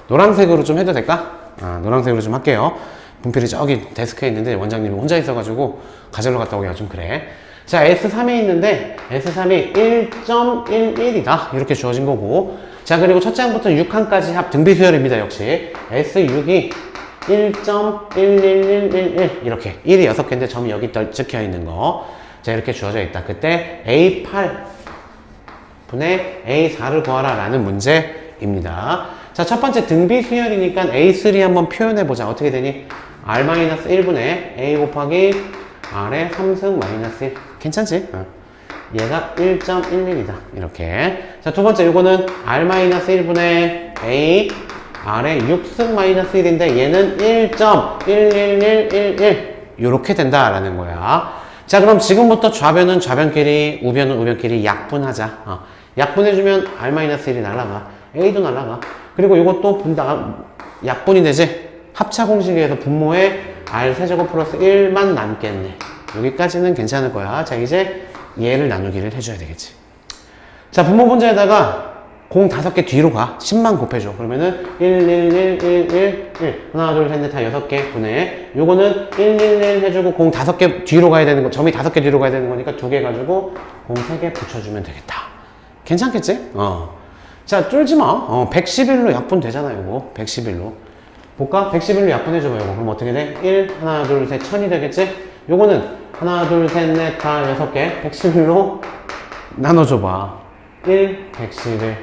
노란색으로 좀 해도 될까? 노란색으로 좀 할게요. 분필이 저기 데스크에 있는데 원장님이 혼자 있어가지고 가지러 갔다 오기가 좀 그래. 자, S3이 있는데 S3이 1.11이다. 이렇게 주어진 거고. 자, 그리고 첫째 항부터 6항까지 합 등비수열입니다. 역시 S6이 1.11111 이렇게 1이 6개인데 점이 여기 찍혀 있는 거. 자, 이렇게 주어져 있다. 그때 A8 분의 A4를 구하라 라는 문제 입니다. 자, 첫 번째 등비 수열이니까 A3 한번 표현해보자. 어떻게 되니? R-1분의 A 곱하기 R의 3승 마이너스 1. 괜찮지? 얘가 1.11이다. 이렇게. 자, 두 번째, 이거는 R-1분의 A R의 6승 마이너스 1인데 얘는 1.11111 이렇게 된다라는 거야. 자, 그럼 지금부터 좌변은 좌변끼리, 우변은 우변끼리 약분하자. 약분해주면 R-1이 날라가. A도 날라가. 그리고 이것도 분다, 약분이 되지? 합차 공식에 의해서 분모에 R 세제곱 플러스 1만 남겠네. 여기까지는 괜찮을 거야. 자, 이제 얘를 나누기를 해줘야 되겠지. 자, 분모 분자에다가 공 5개 뒤로 가. 10만 곱해줘. 그러면은 1, 1, 1, 1, 1, 1. 하나, 둘, 셋, 넷, 다 6개 분해. 요거는 1, 1, 1 해주고 공 5개 뒤로 가야 되는 거, 점이 5개 뒤로 가야 되는 거니까 2개 가지고 공 3개 붙여주면 되겠다. 괜찮겠지? 자, 쫄지 마. 111로 약분되잖아, 요거. 111로. 볼까? 111로 약분해줘봐, 요거. 그럼 어떻게 돼? 1, 하나, 둘, 셋, 1000이 되겠지? 요거는 하나, 둘, 셋, 넷, 다 6개. 111로 나눠줘봐. 1, 111.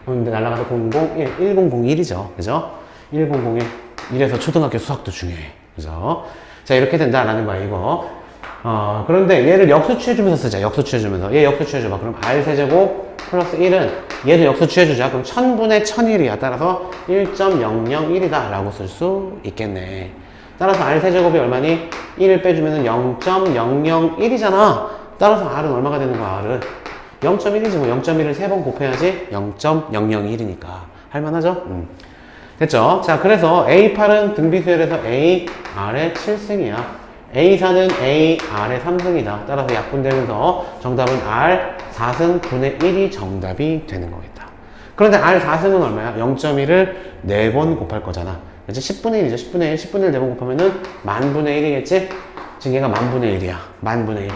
근데 날아가서 001, 1001이죠. 그죠? 1001. 이래서 초등학교 수학도 중요해. 그죠? 자, 이렇게 된다라는 거야, 이거. 그런데 얘를 역수 취해주면서 쓰자. 역수 취해주면서. 얘 역수 취해줘봐. 그럼 R세제곱 플러스 1은 얘도 역수 취해주자. 그럼 1000분의 1001이야. 따라서 1.001이다. 라고 쓸 수 있겠네. 따라서 R세제곱이 얼마니? 1을 빼주면 0.001이잖아. 따라서 R은 얼마가 되는 거야, R은? 0.1이지 뭐. 0.1을 3번 곱해야지 0.001이니까 할만하죠? 됐죠? 자, 그래서 A8은 등비수열에서 A, R의 7승이야. A4는 A, R의 3승이다. 따라서 약분되면서 정답은 R 4승 분의 1이 정답이 되는 거겠다. 그런데 R 4승은 얼마야? 0.1을 4번 곱할 거잖아. 그치? 10분의 1이죠. 10분의 1. 10분의 1 4번 곱하면은 만분의 1이겠지? 지금 얘가 만분의 1이야. 만분의 1.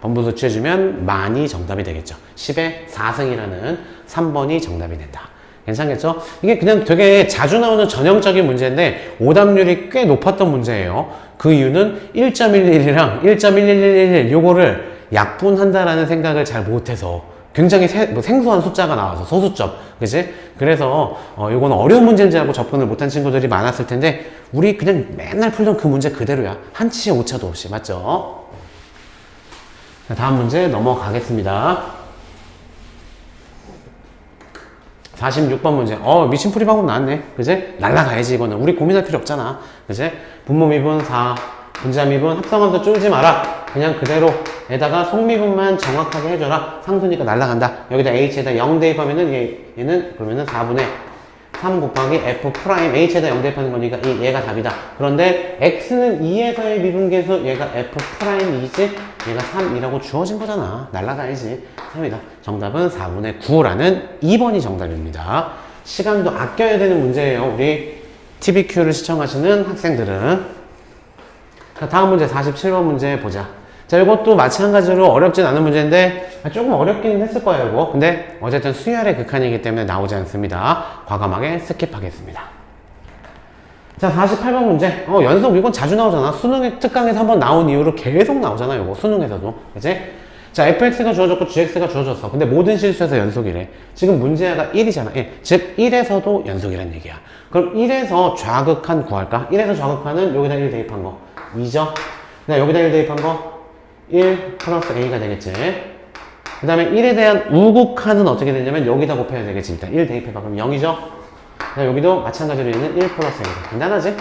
번분수 취해주면 만이 정답이 되겠죠. 10의 4승이라는 3번이 정답이 된다. 괜찮겠죠? 이게 그냥 되게 자주 나오는 전형적인 문제인데 오답률이 꽤 높았던 문제예요. 그 이유는 1.11이랑 1.1111 요거를 약분한다라는 생각을 잘 못해서 굉장히 생소한 숫자가 나와서 소수점. 그치? 그래서 요거는 어려운 문제인지 알고 접근을 못한 친구들이 많았을 텐데 우리 그냥 맨날 풀던 그 문제 그대로야. 한치의 오차도 없이. 맞죠? 자, 다음 문제 넘어가겠습니다. 46번 문제. 미친풀이 방법 나왔네. 그지? 날라가야지, 이거는. 우리 고민할 필요 없잖아. 그지? 분모 미분 4, 분자 미분, 합성함수 쫄지 마라. 그냥 그대로에다가 속미분만 정확하게 해줘라. 상수니까 날라간다. 여기다 h에다 0 대입하면은 얘는 그러면은 4분의 3 곱하기 f 프라임 h에다 0 대입하는 거니까 얘가 답이다. 그런데 x는 2에서의 미분계수, 얘가 f 프라임이지, 얘가 3이라고 주어진 거잖아. 날라가야지. 3이다. 정답은 4분의 9라는 2번이 정답입니다. 시간도 아껴야 되는 문제예요. 우리 TBQ를 시청하시는 학생들은. 자, 다음 문제 47번 문제 보자. 자, 이것도 마찬가지로 어렵진 않은 문제인데 조금 어렵긴 했을 거예요, 이거. 근데 어쨌든 수열의 극한이기 때문에 나오지 않습니다. 과감하게 스킵하겠습니다. 자, 48번 문제. 연속 이건 자주 나오잖아. 수능 특강에서 한번 나온 이후로 계속 나오잖아, 이거. 수능에서도. 그치? 자, fx가 주어졌고 gx가 주어졌어. 근데 모든 실수에서 연속이래. 지금 문제가 1이잖아. 즉 1에서도 연속이란 얘기야. 그럼 1에서 좌극한 구할까? 1에서 좌극한은 여기다 1 대입한 거 2죠. 그다음 여기다 1 대입한 거 1 플러스 a가 되겠지. 그 다음에 1에 대한 우극한은 어떻게 되냐면 여기다 곱해야 되겠지. 일단 1 대입해봐. 그럼 0이죠. 그다음 여기도 마찬가지로 얘는 1 플러스 a다. 간단하지?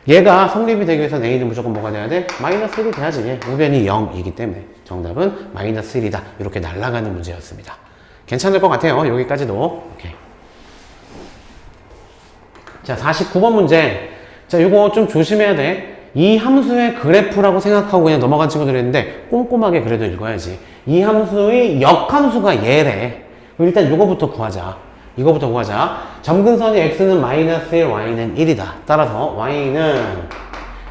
얘가 성립이 되기 위해서는 a는 무조건 뭐가 돼야 돼? 마이너스 1이 돼야지. 얘 우변이 0이기 때문에 정답은 마이너스 1이다. 이렇게 날아가는 문제였습니다. 괜찮을 것 같아요. 여기까지도. 오케이. 자, 49번 문제. 자, 이거 좀 조심해야 돼. 이 함수의 그래프라고 생각하고 그냥 넘어간 친구들이 있는데 꼼꼼하게 그래도 읽어야지. 이 함수의 역함수가 얘래. 그럼 일단 이거부터 구하자. 이거부터 구하자. 점근선이 x는 마이너스 1, y는 1이다. 따라서 y는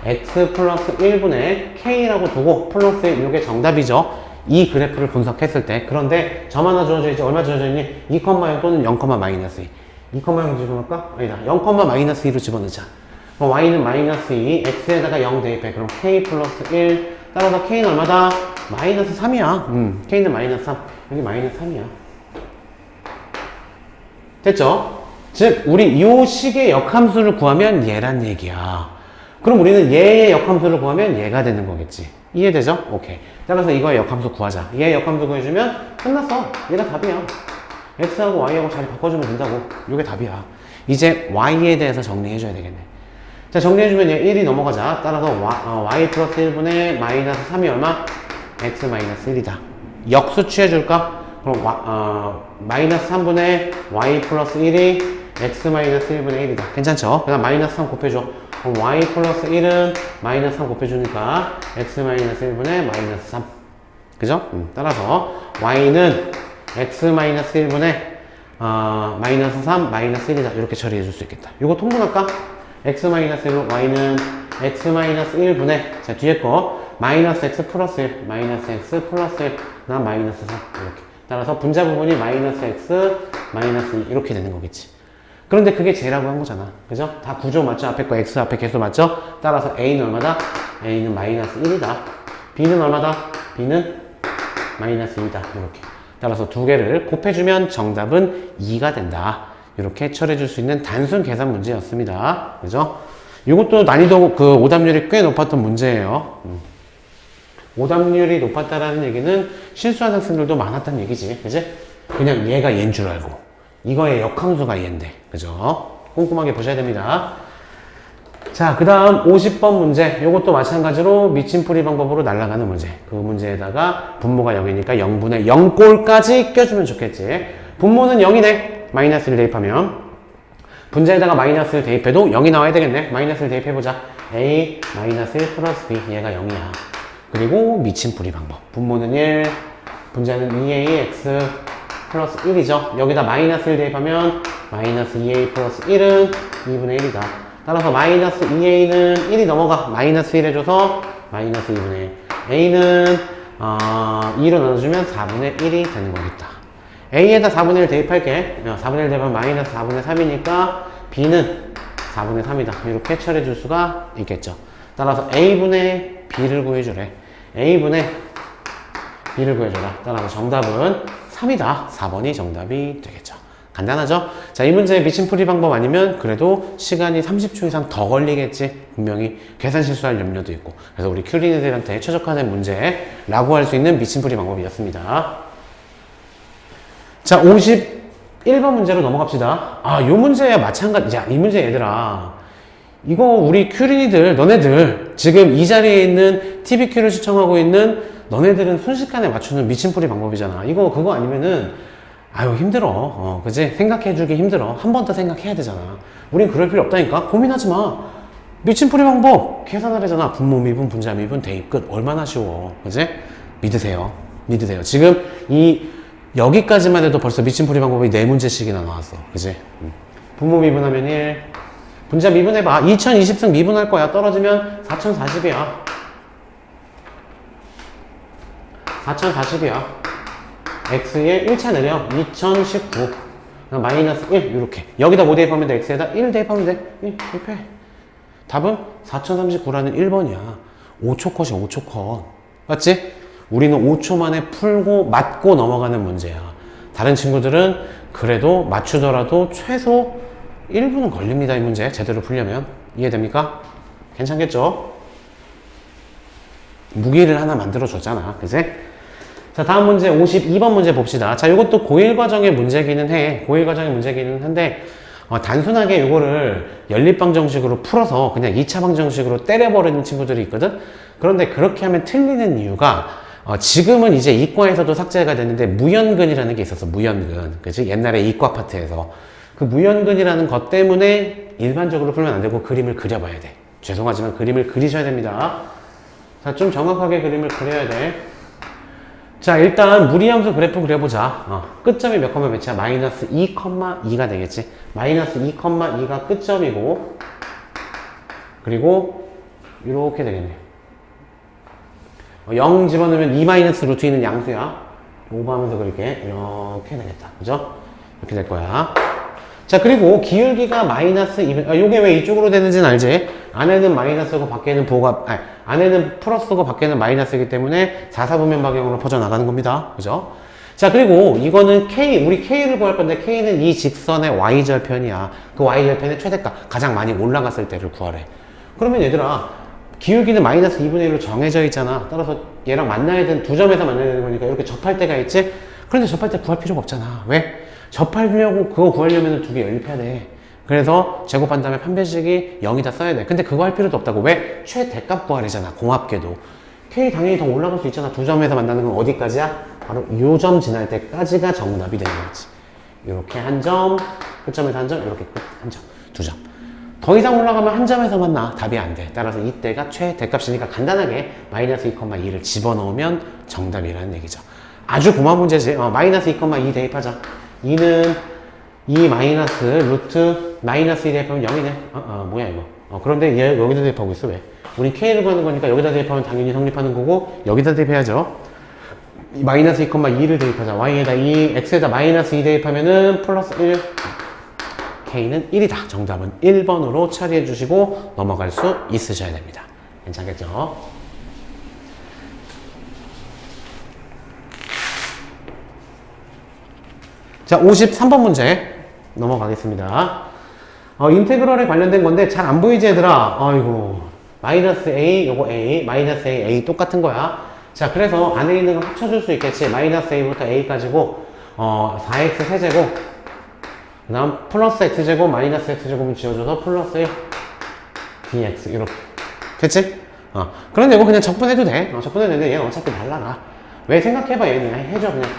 x 플러스 1분의 k라고 두고 플러스 1, 이게 정답이죠. 이 그래프를 분석했을 때. 그런데 점 하나 주어져 있지. 얼마 주어져 있니? 2,0 또는 0, 마이너스 2. 2,0 집어넣을까? 아니다. 0, 마이너스 2로 집어넣자. 그럼 y는 마이너스 2, x에다가 0 대입해. 그럼 k 플러스 1 따라서 K는 얼마다? 마이너스 3이야. K는 마이너스 3. 여기 마이너스 3이야. 됐죠? 즉, 우리 이 식의 역함수를 구하면 얘란 얘기야. 그럼 우리는 얘의 역함수를 구하면 얘가 되는 거겠지. 이해되죠? 오케이. 따라서 이거의 역함수 구하자. 얘의 역함수 구해주면 끝났어. 얘가 답이야. x하고 y하고 자리 바꿔주면 된다고. 이게 답이야. 이제 y에 대해서 정리해줘야 되겠네. 자, 정리해주면 얘 1이 넘어가자. 따라서 y 플러스 1분의 마이너스 3이 얼마? x 마이너스 1이다. 역수 취해줄까? 그럼 마이너스 3분의 y 플러스 1이 x 마이너스 1분의 1이다. 괜찮죠? 그다음 마이너스 3 곱해줘. 그럼 y 플러스 1은 마이너스 3 곱해주니까 x 마이너스 1분의 마이너스 3. 그죠? 따라서 y는 x 마이너스 1분의 마이너스 3 마이너스 1이다. 이렇게 처리해줄 수 있겠다. 이거 통분할까? x 마이너스 1로 y는 x 마이너스 1분의 자 뒤에 거 마이너스 x 플러스 1 마이너스 x 플러스 1 그다음 마이너스 3 이렇게. 따라서 분자 부분이 마이너스 x 마이너스 2 이렇게 되는 거겠지. 그런데 그게 제라고 한 거잖아. 그죠? 다 구조 맞죠? 앞에 거 x 앞에 개수 맞죠? 따라서 a는 얼마다? a는 마이너스 1이다. b는 얼마다? b는 마이너스 2다. 이렇게. 따라서 두 개를 곱해주면 정답은 2가 된다. 이렇게 처리해줄 수 있는 단순 계산 문제였습니다. 그죠? 이것도 난이도 오답률이 꽤 높았던 문제예요. 오답률이 높았다라는 얘기는 실수하는 학생들도 많았다는 얘기지. 그지? 그냥 얘가 얘인 줄 알고. 이거의 역함수가 얘인데. 그죠? 꼼꼼하게 보셔야 됩니다. 자, 그 다음 50번 문제. 이것도 마찬가지로 미침풀이 방법으로 날아가는 문제. 그 문제에다가 분모가 0이니까 0분의 0꼴까지 껴주면 좋겠지. 분모는 0이네. 마이너스를 대입하면. 분자에다가 마이너스를 대입해도 0이 나와야 되겠네. 마이너스를 대입해보자. a 마이너스 1 플러스 b. 얘가 0이야. 그리고 미침풀이 방법. 분모는 1, 분자는 2ax 플러스 1이죠. 여기다 마이너스를 대입하면 마이너스 2a 플러스 1은 2분의 1이다. 따라서 마이너스 2a는 1이 넘어가. 마이너스 1 해줘서 마이너스 2분의 1. a는 2로 나눠주면 4분의 1이 되는 거겠다. a에다 4분의 1 대입할게. 4분의 1 대입하면 마이너스 4분의 3이니까 b는 4분의 3이다. 이렇게 처리해 줄 수가 있겠죠. 따라서 a분의 b를 구해주래. a분의 b를 구해줘라. 따라서 정답은 3이다. 4번이 정답이 되겠죠. 간단하죠? 자, 이 문제의 미침풀이 방법 아니면 그래도 시간이 30초 이상 더 걸리겠지. 분명히 계산 실수할 염려도 있고. 그래서 우리 큐리니들한테 최적화된 문제라고 할 수 있는 미침풀이 방법이었습니다. 자, 51번 문제로 넘어갑시다. 요 문제야 마찬가지. 야, 이 문제 얘들아. 이거 우리 큐리니들, 너네들 지금 이 자리에 있는 TBQ를 시청하고 있는 너네들은 순식간에 맞추는 미침풀이 방법이잖아. 이거 그거 아니면은 힘들어. 그지? 생각해주기 힘들어. 한 번 더 생각해야 되잖아. 우린 그럴 필요 없다니까. 고민하지 마. 미침풀이 방법 계산하래잖아. 분모 미분, 분자 미분, 대입 끝. 얼마나 쉬워. 그지? 믿으세요. 믿으세요. 지금 여기까지만 해도 벌써 미침풀이 방법이 4문제씩이나 나왔어. 그지? 분모 미분하면 1. 분자 미분해봐. 2020승 미분할 거야. 떨어지면 4040이야. 4040이야. x에 1차 내려. 2019. 마이너스 1. 이렇게. 여기다 뭐 대입하면 돼? x에다 1 대입하면 돼. 1 대입해. 답은 4039라는 1번이야. 5초 컷이 5초 컷. 맞지? 우리는 5초 만에 풀고 맞고 넘어가는 문제야. 다른 친구들은 그래도 맞추더라도 최소 1분은 걸립니다. 이 문제 제대로 풀려면. 이해됩니까? 괜찮겠죠? 무기를 하나 만들어 줬잖아. 그지? 자, 다음 문제 52번 문제 봅시다. 자, 이것도 고1 과정의 문제기는 해. 고1 과정의 문제기는 한데 단순하게 이거를 연립방정식으로 풀어서 그냥 2차 방정식으로 때려버리는 친구들이 있거든? 그런데 그렇게 하면 틀리는 이유가 지금은 이제 이과에서도 삭제가 됐는데 무연근이라는 게 있었어. 무연근. 그치? 옛날에 이과 파트에서. 그 무연근이라는 것 때문에 일반적으로 풀면 안 되고 그림을 그려봐야 돼. 죄송하지만 그림을 그리셔야 됩니다. 자, 좀 정확하게 그림을 그려야 돼. 자, 일단 무리함수 그래프 그려보자. 끝점이 몇 컴마 몇이야? 마이너스 2,2가 되겠지. 마이너스 2,2가 끝점이고, 그리고 이렇게 되겠네. 0 집어넣으면 2 마이너스 루트 있는 양수야. 오버하면서 그릴게. 이렇게 되겠다. 그죠? 이렇게 될 거야. 자, 그리고 기울기가 마이너스 2, 요게 왜 이쪽으로 되는지는 알지? 안에는 마이너스고 밖에는 부호가, 아니, 안에는 플러스고 밖에는 마이너스이기 때문에 4사분면 방향으로 퍼져나가는 겁니다. 그죠? 자, 그리고 이거는 K, 우리 K를 구할 건데 K는 이 직선의 Y절편이야. 그 Y절편의 최대값, 가장 많이 올라갔을 때를 구하래. 그러면 얘들아, 기울기는 마이너스 2분의 1로 정해져 있잖아. 따라서 얘랑 만나야 되는, 두 점에서 만나야 되는 거니까 이렇게 접할 때가 있지? 그런데 접할 때 구할 필요가 없잖아. 왜? 접하려고, 그거 구하려면 두 개 연립해야 돼. 그래서 제곱한 다음에 판별식이 0이다 써야 돼. 근데 그거 할 필요도 없다고. 왜? 최대값 구하래잖아. 공합계도. K 당연히 더 올라갈 수 있잖아. 두 점에서 만나는 건 어디까지야? 바로 요 점 지날 때까지가 정답이 되는 거지. 이렇게 한 점, 끝점에서 한 점, 이렇게 끝, 한 점, 두 점. 더 이상 올라가면 한 점에서 만나. 답이 안 돼. 따라서 이때가 최대값이니까 간단하게 마이너스 2,2를 집어넣으면 정답이라는 얘기죠. 아주 고마운 문제지. 마이너스 2,2 대입하자. 2는 2 마이너스 루트 마이너스 2 대입하면 0이네. 뭐야 이거. 그런데 얘 여기다 대입하고 있어. 왜? 우린 K를 구하는 거니까 여기다 대입하면 당연히 성립하는 거고 여기다 대입해야죠. 마이너스 2,2를 대입하자. Y에다 2, X에다 마이너스 2 대입하면은 플러스 1. K는 1이다. 정답은 1번으로 처리해 주시고 넘어갈 수 있으셔야 됩니다. 괜찮겠죠? 자, 53번 문제 넘어가겠습니다. 인테그럴에 관련된 건데 잘 안 보이지 얘들아? 아이고, 마이너스 A, 요거 A, 마이너스 A, A 똑같은 거야. 자, 그래서 안에 있는 걸 합쳐줄 수 있겠지. 마이너스 A부터 A까지고 4x 세제곱, 그 다음 플러스 x제곱, 마이너스 x제곱을 지어줘서 플러스 dx 이렇게 됐지? 그런데 이거 그냥 적분해도 돼. 적분해도 되는데 얘는 어차피 날라가. 왜? 생각해봐. 얘는 해줘 그냥.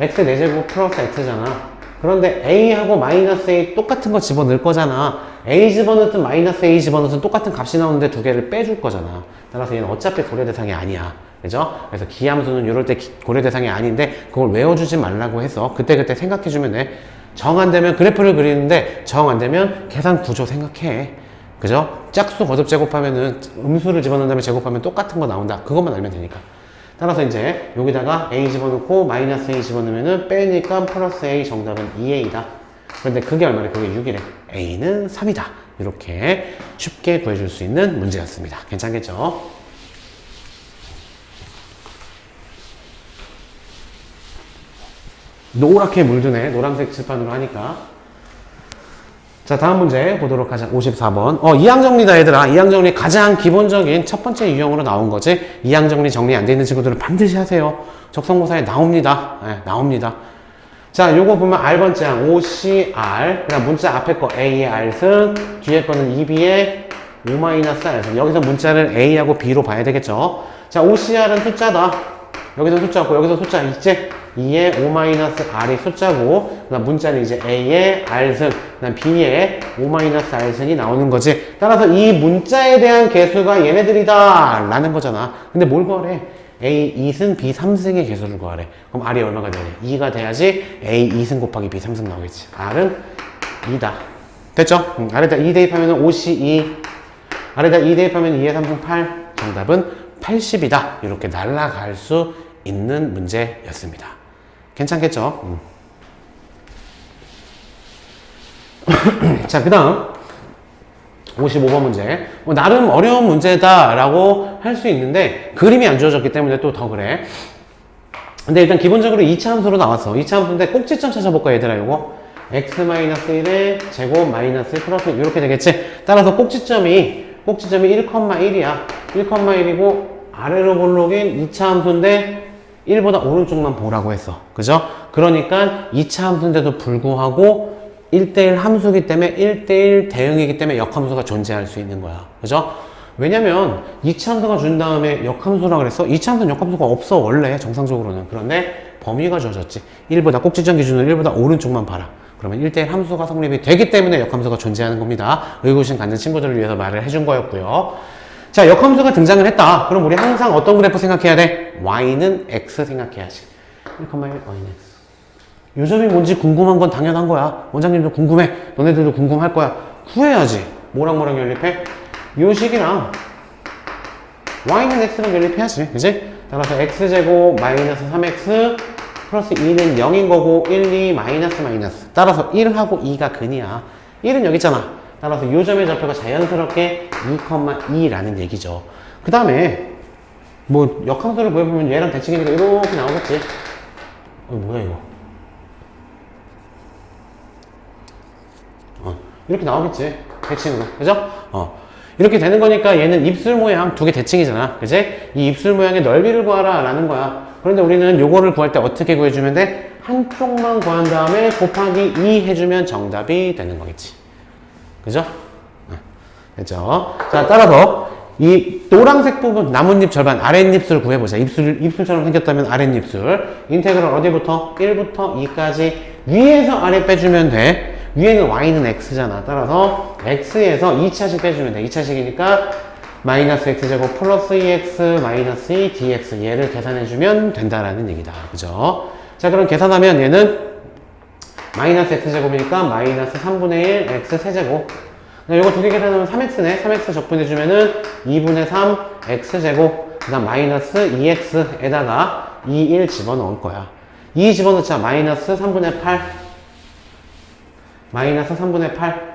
x 4제곱 플러스 x잖아. 그런데 a하고 마이너스 a 똑같은 거 집어넣을 거잖아. a 집어넣든 마이너스 a 집어넣든 똑같은 값이 나오는데 두 개를 빼줄 거잖아. 따라서 얘는 어차피 고려 대상이 아니야. 그죠? 그래서 기함수는 이럴 때 고려 대상이 아닌데 그걸 외워주지 말라고 해서 그때그때 생각해주면 돼. 정 안 되면 그래프를 그리는데 정 안 되면 계산 구조 생각해. 그죠? 짝수 거듭 제곱하면은 음수를 집어넣은 다음에 제곱하면 똑같은 거 나온다. 그것만 알면 되니까. 따라서 이제 여기다가 a 집어넣고 마이너스 a 집어넣으면은 빼니까 플러스 a, 정답은 2a다. 그런데 그게 얼마래? 그게 6이래. a는 3이다. 이렇게 쉽게 구해줄 수 있는 문제였습니다. 괜찮겠죠? 노랗게 물드네. 노란색 칠판으로 하니까. 자, 다음 문제 보도록 하자. 54번. 이항정리다, 얘들아. 이항정리 가장 기본적인 첫 번째 유형으로 나온 거지. 이항정리 정리 안 돼 있는 친구들은 반드시 하세요. 적성고사에 나옵니다. 네, 나옵니다. 자, 요거 보면 R번째, OCR. 그다음 문자 앞에 거 A의 R승, 뒤에 거는 2B의 O-R승. 여기서 문자를 A하고 B로 봐야 되겠죠. 자, OCR은 숫자다. 여기서 숫자고, 여기서 숫자 있지? 2의 O-R이 숫자고, 그 다음 문자는 이제 A의 R승, 그 다음 B의 O-R승이 나오는 거지. 따라서 이 문자에 대한 개수가 얘네들이다 라는 거잖아. 근데 뭘 구하래? A 2승, B 3승의 개수를 구하래. 그럼 R이 얼마가 되냐? 2가 돼야지 A 2승 곱하기 B 3승 나오겠지. R은 2다. 됐죠? R에다 2 대입하면 52. R에다 2 대입하면 2의 3승 8. 정답은 80이다. 이렇게 날아갈 수 있는 문제였습니다. 괜찮겠죠? 자, 그 다음 55번 문제. 나름 어려운 문제다라고 할 수 있는데 그림이 안 주어졌기 때문에 또 더 그래. 근데 일단 기본적으로 2차 함수로 나왔어. 2차 함수인데 꼭지점 찾아볼까 얘들아. 요거 x-1의 제곱 마이너스 1 플러스 1 이렇게 되겠지. 따라서 꼭지점이 1,1이야. 1,1이고 아래로 볼록인 2차 함수인데 1보다 오른쪽만 보라고 했어. 그죠? 그러니까 2차 함수인데도 불구하고 1대1 함수기 때문에 1대1 대응이기 때문에 역함수가 존재할 수 있는 거야. 그죠? 왜냐면 2차 함수가 준 다음에 역함수라고 그랬어? 2차 함수는 역함수가 없어 원래 정상적으로는. 그런데 범위가 주어졌지. 1보다 꼭지점 기준으로 1보다 오른쪽만 봐라. 그러면 1대1 함수가 성립이 되기 때문에 역함수가 존재하는 겁니다. 의구심 갖는 친구들을 위해서 말을 해준 거였고요. 자, 역함수가 등장을 했다. 그럼 우리 항상 어떤 그래프 생각해야 돼? y는 x 생각해야지. 1,1 y는 x. 요점이 뭔지 궁금한 건 당연한 거야. 원장님도 궁금해. 너네들도 궁금할 거야. 구해야지. 뭐랑 연립해? 요 식이랑 y는 x랑 연립해야지. 그지? 따라서 x제곱 마이너스 3x 플러스 2는 0인 거고 1, 2 마이너스. 따라서 1하고 2가 근이야. 1은 여기 있잖아. 따라서 이 점의 좌표가 자연스럽게 2,2라는 얘기죠. 그 다음에 뭐 역함수를 구해보면 얘랑 대칭이니까 이렇게 나오겠지. 뭐야 이거. 이렇게 나오겠지. 대칭으로. 그죠? 이렇게 되는 거니까 얘는 입술 모양 두 개 대칭이잖아. 그지? 이 입술 모양의 넓이를 구하라 라는 거야. 그런데 우리는 요거를 구할 때 어떻게 구해주면 돼? 한쪽만 구한 다음에 곱하기 2 해주면 정답이 되는 거겠지. 그죠? 됐죠? 자, 따라서 이 노란색 부분, 나뭇잎 절반, 아랫입술 구해보자. 입술처럼 생겼다면 아랫입술. 인테그럴 어디부터? 1부터 2까지 위에서 아래 빼주면 돼. 위에는 y는 x잖아. 따라서 x에서 2차식 빼주면 돼. 2차식이니까 마이너스 x제곱 플러스 2x 마이너스 2 dx 얘를 계산해주면 된다라는 얘기다. 그죠? 자, 그럼 계산하면 얘는 마이너스 x제곱이니까 마이너스 3분의 1 x 세제곱. 요거 두 개 계산하면 3x네. 3x 적분해주면은 2분의 3 x제곱. 그 다음 마이너스 2x에다가 2, 1 집어넣을 거야. 2 집어넣자. 마이너스 3분의 8. 마이너스 3분의 8.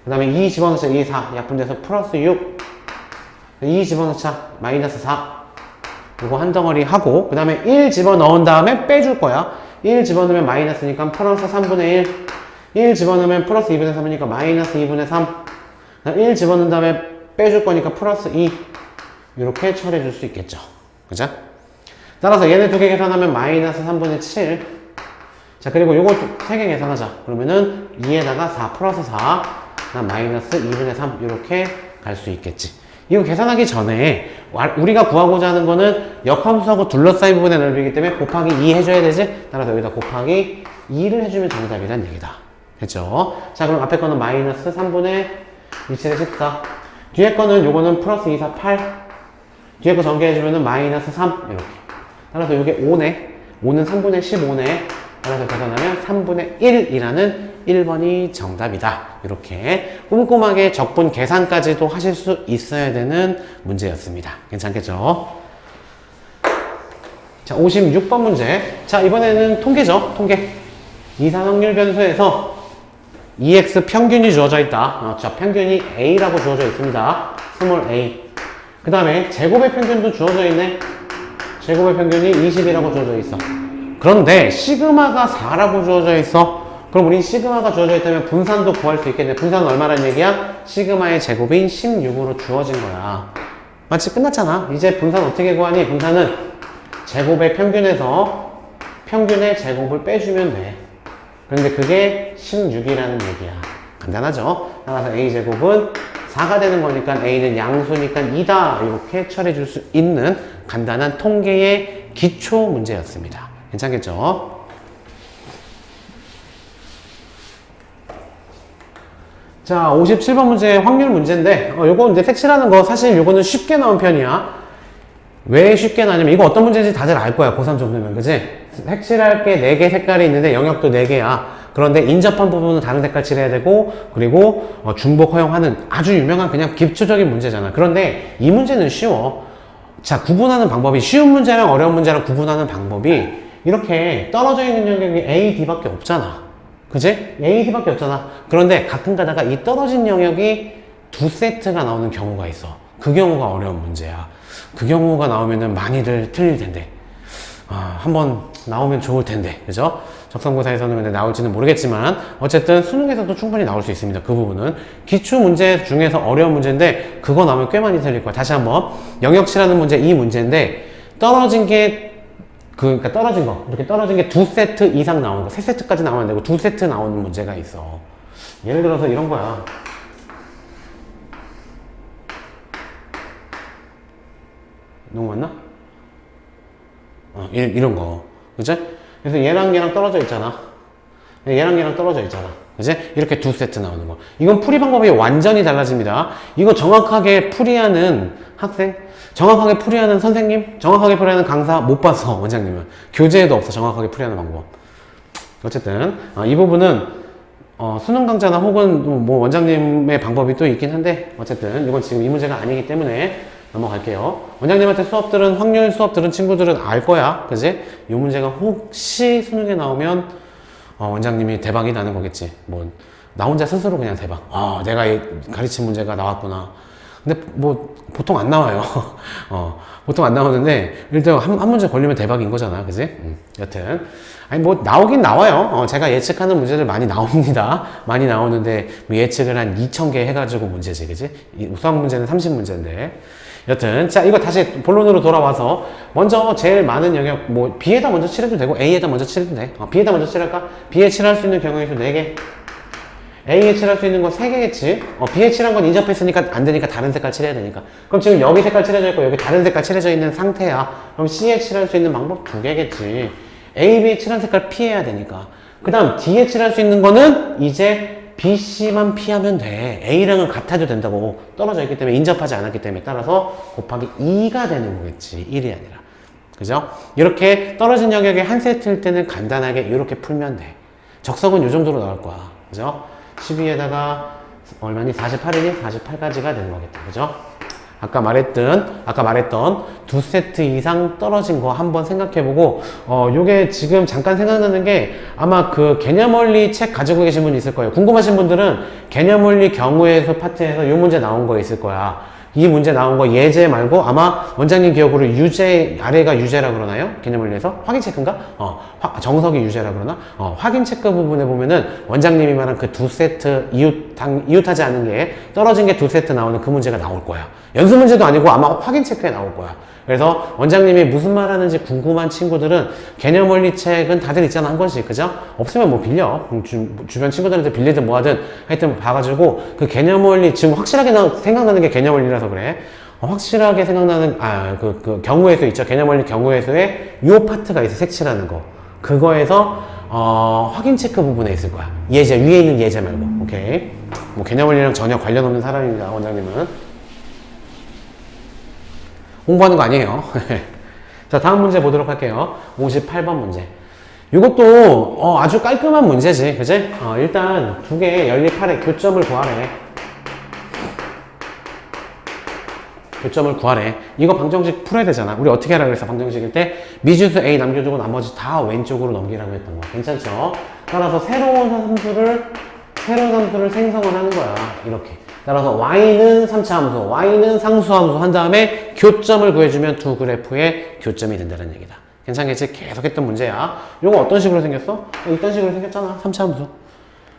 그 다음에 2 집어넣자. 2, 4. 약분돼서 플러스 6. 2 집어넣자. 마이너스 4. 이거 한 덩어리 하고, 그 다음에 1 집어넣은 다음에 빼줄 거야. 1 집어넣으면 마이너스니까 플러스 3분의 1. 1 집어넣으면 플러스 2분의 3이니까 마이너스 2분의 3. 1 집어넣은 다음에 빼줄 거니까 플러스 2. 이렇게 처리해 줄 수 있겠죠. 그죠? 따라서 얘네 두 개 계산하면 마이너스 3분의 7. 자, 그리고 요거 세 개 계산하자. 그러면은 2에다가 4 플러스 4. 마이너스 2분의 3. 이렇게 갈 수 있겠지. 이거 계산하기 전에 우리가 구하고자 하는 거는 역함수하고 둘러싸인 부분의 넓이기 때문에 곱하기 2 해줘야 되지? 따라서 여기다 곱하기 2를 해주면 정답이란 얘기다. 됐죠? 자, 그럼 앞에 거는 마이너스 3분의 27의 14. 뒤에 거는 요거는 플러스 2, 4, 8. 뒤에 거 전개해주면은 마이너스 3. 이렇게. 따라서 요게 5네. 5는 3분의 15네. 따라서 계산하면 3분의 1이라는 1번이 정답이다. 이렇게 꼼꼼하게 적분 계산까지도 하실 수 있어야 되는 문제였습니다. 괜찮겠죠? 자, 56번 문제. 자, 이번에는 통계죠. 통계. 이산 확률 변수에서 EX 평균이 주어져 있다. 자, 평균이 A라고 주어져 있습니다. 스몰 a. 그 다음에 제곱의 평균도 주어져 있네. 제곱의 평균이 20이라고 주어져 있어. 그런데 시그마가 4라고 주어져 있어. 그럼 우린 시그마가 주어져 있다면 분산도 구할 수 있겠네. 분산은 얼마란 얘기야? 시그마의 제곱인 16으로 주어진 거야. 마치 끝났잖아. 이제 분산 어떻게 구하니? 분산은 제곱의 평균에서 평균의 제곱을 빼주면 돼. 그런데 그게 16이라는 얘기야. 간단하죠? 따라서 a제곱은 4가 되는 거니까 a는 양수니까 2다. 이렇게 처리해 줄 수 있는 간단한 통계의 기초 문제였습니다. 괜찮겠죠? 자, 57번 문제 확률 문제인데 요거 이제 색칠하는 거 사실 요거는 쉽게 나온 편이야. 왜 쉽게 나냐면 이거 어떤 문제인지 다들 알 거야. 고3 정도면. 그지? 색칠할 게 4개 색깔이 있는데 영역도 4개야. 그런데 인접한 부분은 다른 색깔 칠해야 되고, 그리고 중복 허용하는 아주 유명한 그냥 기초적인 문제잖아. 그런데 이 문제는 쉬워. 자, 구분하는 방법이 쉬운 문제랑 어려운 문제랑 구분하는 방법이 이렇게 떨어져 있는 영역이 A, D밖에 없잖아. 그치? A, D밖에 없잖아. 그런데 가끔 가다가 이 떨어진 영역이 두 세트가 나오는 경우가 있어. 그 경우가 어려운 문제야. 그 경우가 나오면은 많이들 틀릴 텐데. 한번 나오면 좋을 텐데. 그죠? 적성고사에서는 근데 나올지는 모르겠지만, 어쨌든 수능에서도 충분히 나올 수 있습니다. 그 부분은. 기출 문제 중에서 어려운 문제인데, 그거 나오면 꽤 많이 틀릴 거야. 다시 한번. 영역치라는 문제, 이 문제인데, 떨어진 게 그러니까 떨어진 거, 이렇게 떨어진 게 두 세트 이상 나오는 거, 세 세트까지 나오면 안 되고 두 세트 나오는 문제가 있어. 예를 들어서 이런 거야. 너무 맞나? 이런 거. 그치? 그래서 얘랑 얘랑 떨어져 있잖아. 얘랑 얘랑 떨어져 있잖아. 그치? 이렇게 두 세트 나오는 거. 이건 풀이 방법이 완전히 달라집니다. 이거 정확하게 풀이하는 학생, 정확하게 풀이하는 선생님, 정확하게 풀이하는 강사 못 봐서 원장님은 교재에도 없어. 정확하게 풀이하는 방법. 어쨌든 이 부분은 수능 강좌나 혹은 뭐 원장님의 방법이 또 있긴 한데, 어쨌든 이건 지금 이 문제가 아니기 때문에 넘어갈게요. 원장님한테 수업들은, 확률 수업 들은 친구들은 알 거야. 그지? 이 문제가 혹시 수능에 나오면 원장님이 대박이 나는 거겠지. 뭐 나 혼자 스스로 그냥 대박. 내가 가르친 문제가 나왔구나. 근데 뭐 보통 안 나와요. 보통 안 나오는데 일단 한 문제 걸리면 대박인 거잖아, 그지? 여튼 아니 뭐 나오긴 나와요. 제가 예측하는 문제들 많이 나옵니다. 많이 나오는데 뭐 예측을 한 2,000개 해가지고 문제지, 그지? 수학 문제는 30문제인데. 여튼 자, 이거 다시 본론으로 돌아와서 먼저 제일 많은 영역 뭐 B에다 먼저 칠해도 되고 A에다 먼저 칠해도 돼. B에다 먼저 칠할까? B에 칠할 수 있는 경우의 수 4개, A에 칠할 수 있는 건 3개겠지. B에 칠한 건 인접했으니까 안 되니까 다른 색깔 칠해야 되니까. 그럼 지금 여기 색깔 칠해져 있고 여기 다른 색깔 칠해져 있는 상태야. 그럼 C에 칠할 수 있는 방법 2개겠지. A, B에 칠한 색깔 피해야 되니까. 그 다음 D에 칠할 수 있는 거는 이제 B, C만 피하면 돼. A랑은 같아도 된다고. 떨어져 있기 때문에 인접하지 않았기 때문에 따라서 곱하기 2가 되는 거겠지. 1이 아니라. 그죠? 이렇게 떨어진 영역의 한 세트일 때는 간단하게 이렇게 풀면 돼. 적성은 이 정도로 나올 거야. 그죠? 12에다가 얼마니? 48이니? 48까지가 되는 거겠다. 그죠? 아까 말했던 2세트 이상 떨어진 거 한번 생각해보고, 요게 지금 잠깐 생각나는 게 아마 그 개념원리 책 가지고 계신 분이 있을 거예요. 궁금하신 분들은 개념원리 경우에서 파트에서 요 문제 나온 거 있을 거야. 이 문제 나온 거 예제 말고 아마 원장님 기억으로 유제, 아래가 유제라 그러나요? 개념원리에서? 확인 체크인가? 정석이 유제라 그러나? 확인 체크 부분에 보면은 원장님이 말한 그 2세트 이웃하지 않은 게 떨어진 게 2세트 나오는 그 문제가 나올 거야. 연습 문제도 아니고 아마 확인 체크에 나올 거야. 그래서 원장님이 무슨 말 하는지 궁금한 친구들은 개념원리 책은 다들 있잖아, 한 권씩. 그죠? 없으면 뭐 빌려. 주변 친구들한테 빌리든 뭐 하든 하여튼 봐가지고 그 개념원리 지금 확실하게 생각나는 게 개념원리라서 그래. 확실하게 생각나는 그 경우의 수 있죠. 개념원리 경우의 수에 요 파트가 있어. 색칠하는 거. 그거에서 확인 체크 부분에 있을 거야. 예제, 위에 있는 예제 말고. 오케이. 뭐 개념원리랑 전혀 관련 없는 사람입니다, 원장님은. 공부하는 거 아니에요. 자, 다음 문제 보도록 할게요. 58번 문제. 이것도 아주 깔끔한 문제지, 그지? 일단 2개 연립8의 교점을 구하래. 교점을 구하래. 이거 방정식 풀어야 되잖아. 우리 어떻게 하라고 그랬어? 방정식일 때 미주수 A 남겨주고 나머지 다 왼쪽으로 넘기라고 했던 거. 괜찮죠? 따라서 새로운 함수를 생성을 하는 거야. 이렇게. 따라서 y는 3차 함수, y는 상수 함수 한 다음에 교점을 구해주면 두 그래프의 교점이 된다는 얘기다. 괜찮겠지? 계속 했던 문제야. 요거 어떤 식으로 생겼어? 이딴 식으로 생겼잖아. 3차 함수.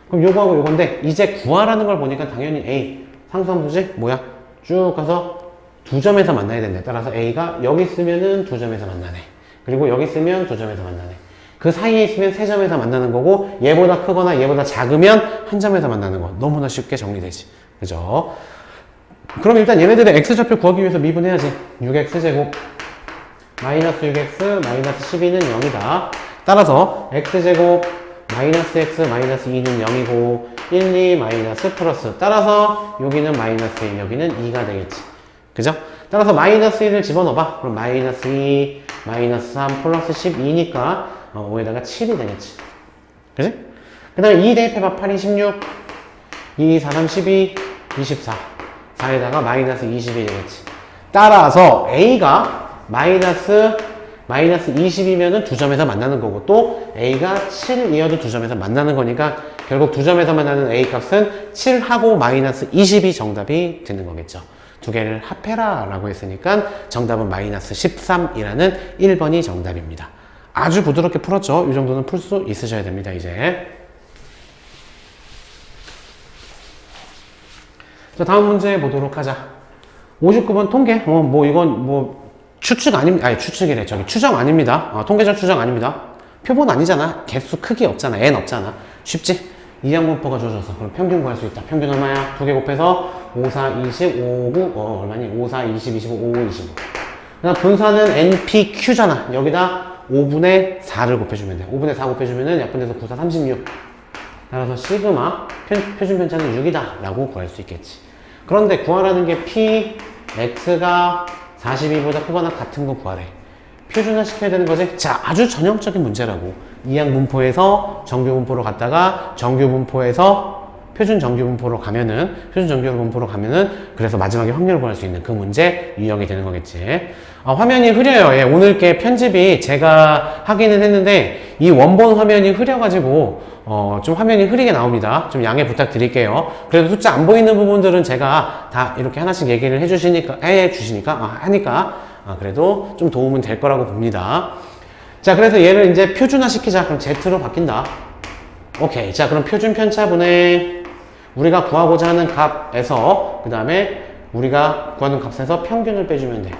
그럼 요거하고 요건데 이제 구하라는 걸 보니까 당연히 A 상수 함수지? 뭐야? 쭉 가서 두 점에서 만나야 된다. 따라서 A가 여기 있으면은 두 점에서 만나네. 그리고 여기 있으면 두 점에서 만나네. 그 사이에 있으면 세 점에서 만나는 거고 얘보다 크거나 얘보다 작으면 한 점에서 만나는 거. 너무나 쉽게 정리되지. 그죠? 그럼 일단 얘네들의 x좌표 구하기 위해서 미분해야지. 6x제곱 마이너스 6x 마이너스 12는 0이다. 따라서 x제곱 마이너스 x 마이너스 2는 0이고 1, 2 마이너스 플러스. 따라서 여기는 마이너스 1, 여기는 2가 되겠지. 그죠? 따라서 마이너스 1을 집어넣어봐. 그럼 마이너스 2 마이너스 3 플러스 12니까 5에다가 7이 되겠지. 그지? 그 다음에 2 대입해봐. 8이 16 2, 4, 3, 12, 24 4에다가 마이너스 20이 되겠지. 따라서 A가 마이너스 20이면은 두 점에서 만나는 거고 또 A가 7이어도 두 점에서 만나는 거니까 결국 두 점에서 만나는 A 값은 7하고 마이너스 20이 정답이 되는 거겠죠. 두 개를 합해라 라고 했으니까 정답은 마이너스 13이라는 1번이 정답입니다. 아주 부드럽게 풀었죠. 이 정도는 풀 수 있으셔야 됩니다. 이제 자, 다음 문제 보도록 하자. 59번 통계. 뭐 이건 뭐 추측 아닙니다. 아니 추측이래. 저기 추정 아닙니다. 통계적 추정 아닙니다. 표본 아니잖아. 개수 크기 없잖아. n 없잖아. 쉽지? 이항분포가 주어졌어. 그럼 평균 구할 수 있다. 평균 얼마야? 2개 곱해서 5, 4, 20, 5, 9 얼마니? 5, 4, 20, 25, 5, 25. 그다음 분사는 NPQ잖아. 여기다 5분의 4를 곱해주면 돼. 5분의 4 곱해주면은 약분돼서 9, 4, 36. 따라서 시그마 표준 편차는 6이다 라고 구할 수 있겠지. 그런데 구하라는 게 P, X가 42보다 크거나 같은 거 구하래. 표준화 시켜야 되는 거지? 자, 아주 전형적인 문제라고. 이항분포에서 정규분포로 갔다가 정규분포에서 표준 정규 분포로 가면은 그래서 마지막에 확률을 구할 수 있는 그 문제 유형이 되는 거겠지. 화면이 흐려요. 예, 오늘 게 편집이 제가 하기는 했는데 이 원본 화면이 흐려가지고 좀 화면이 흐리게 나옵니다. 좀 양해 부탁드릴게요. 그래도 숫자 안 보이는 부분들은 제가 다 이렇게 하나씩 얘기를 하니까 그래도 좀 도움은 될 거라고 봅니다. 자, 그래서 얘를 이제 표준화 시키자. 그럼 Z로 바뀐다. 오케이. 자, 그럼 표준 편차분의 우리가 구하고자 하는 값에서 그 다음에 우리가 구하는 값에서 평균을 빼주면 돼.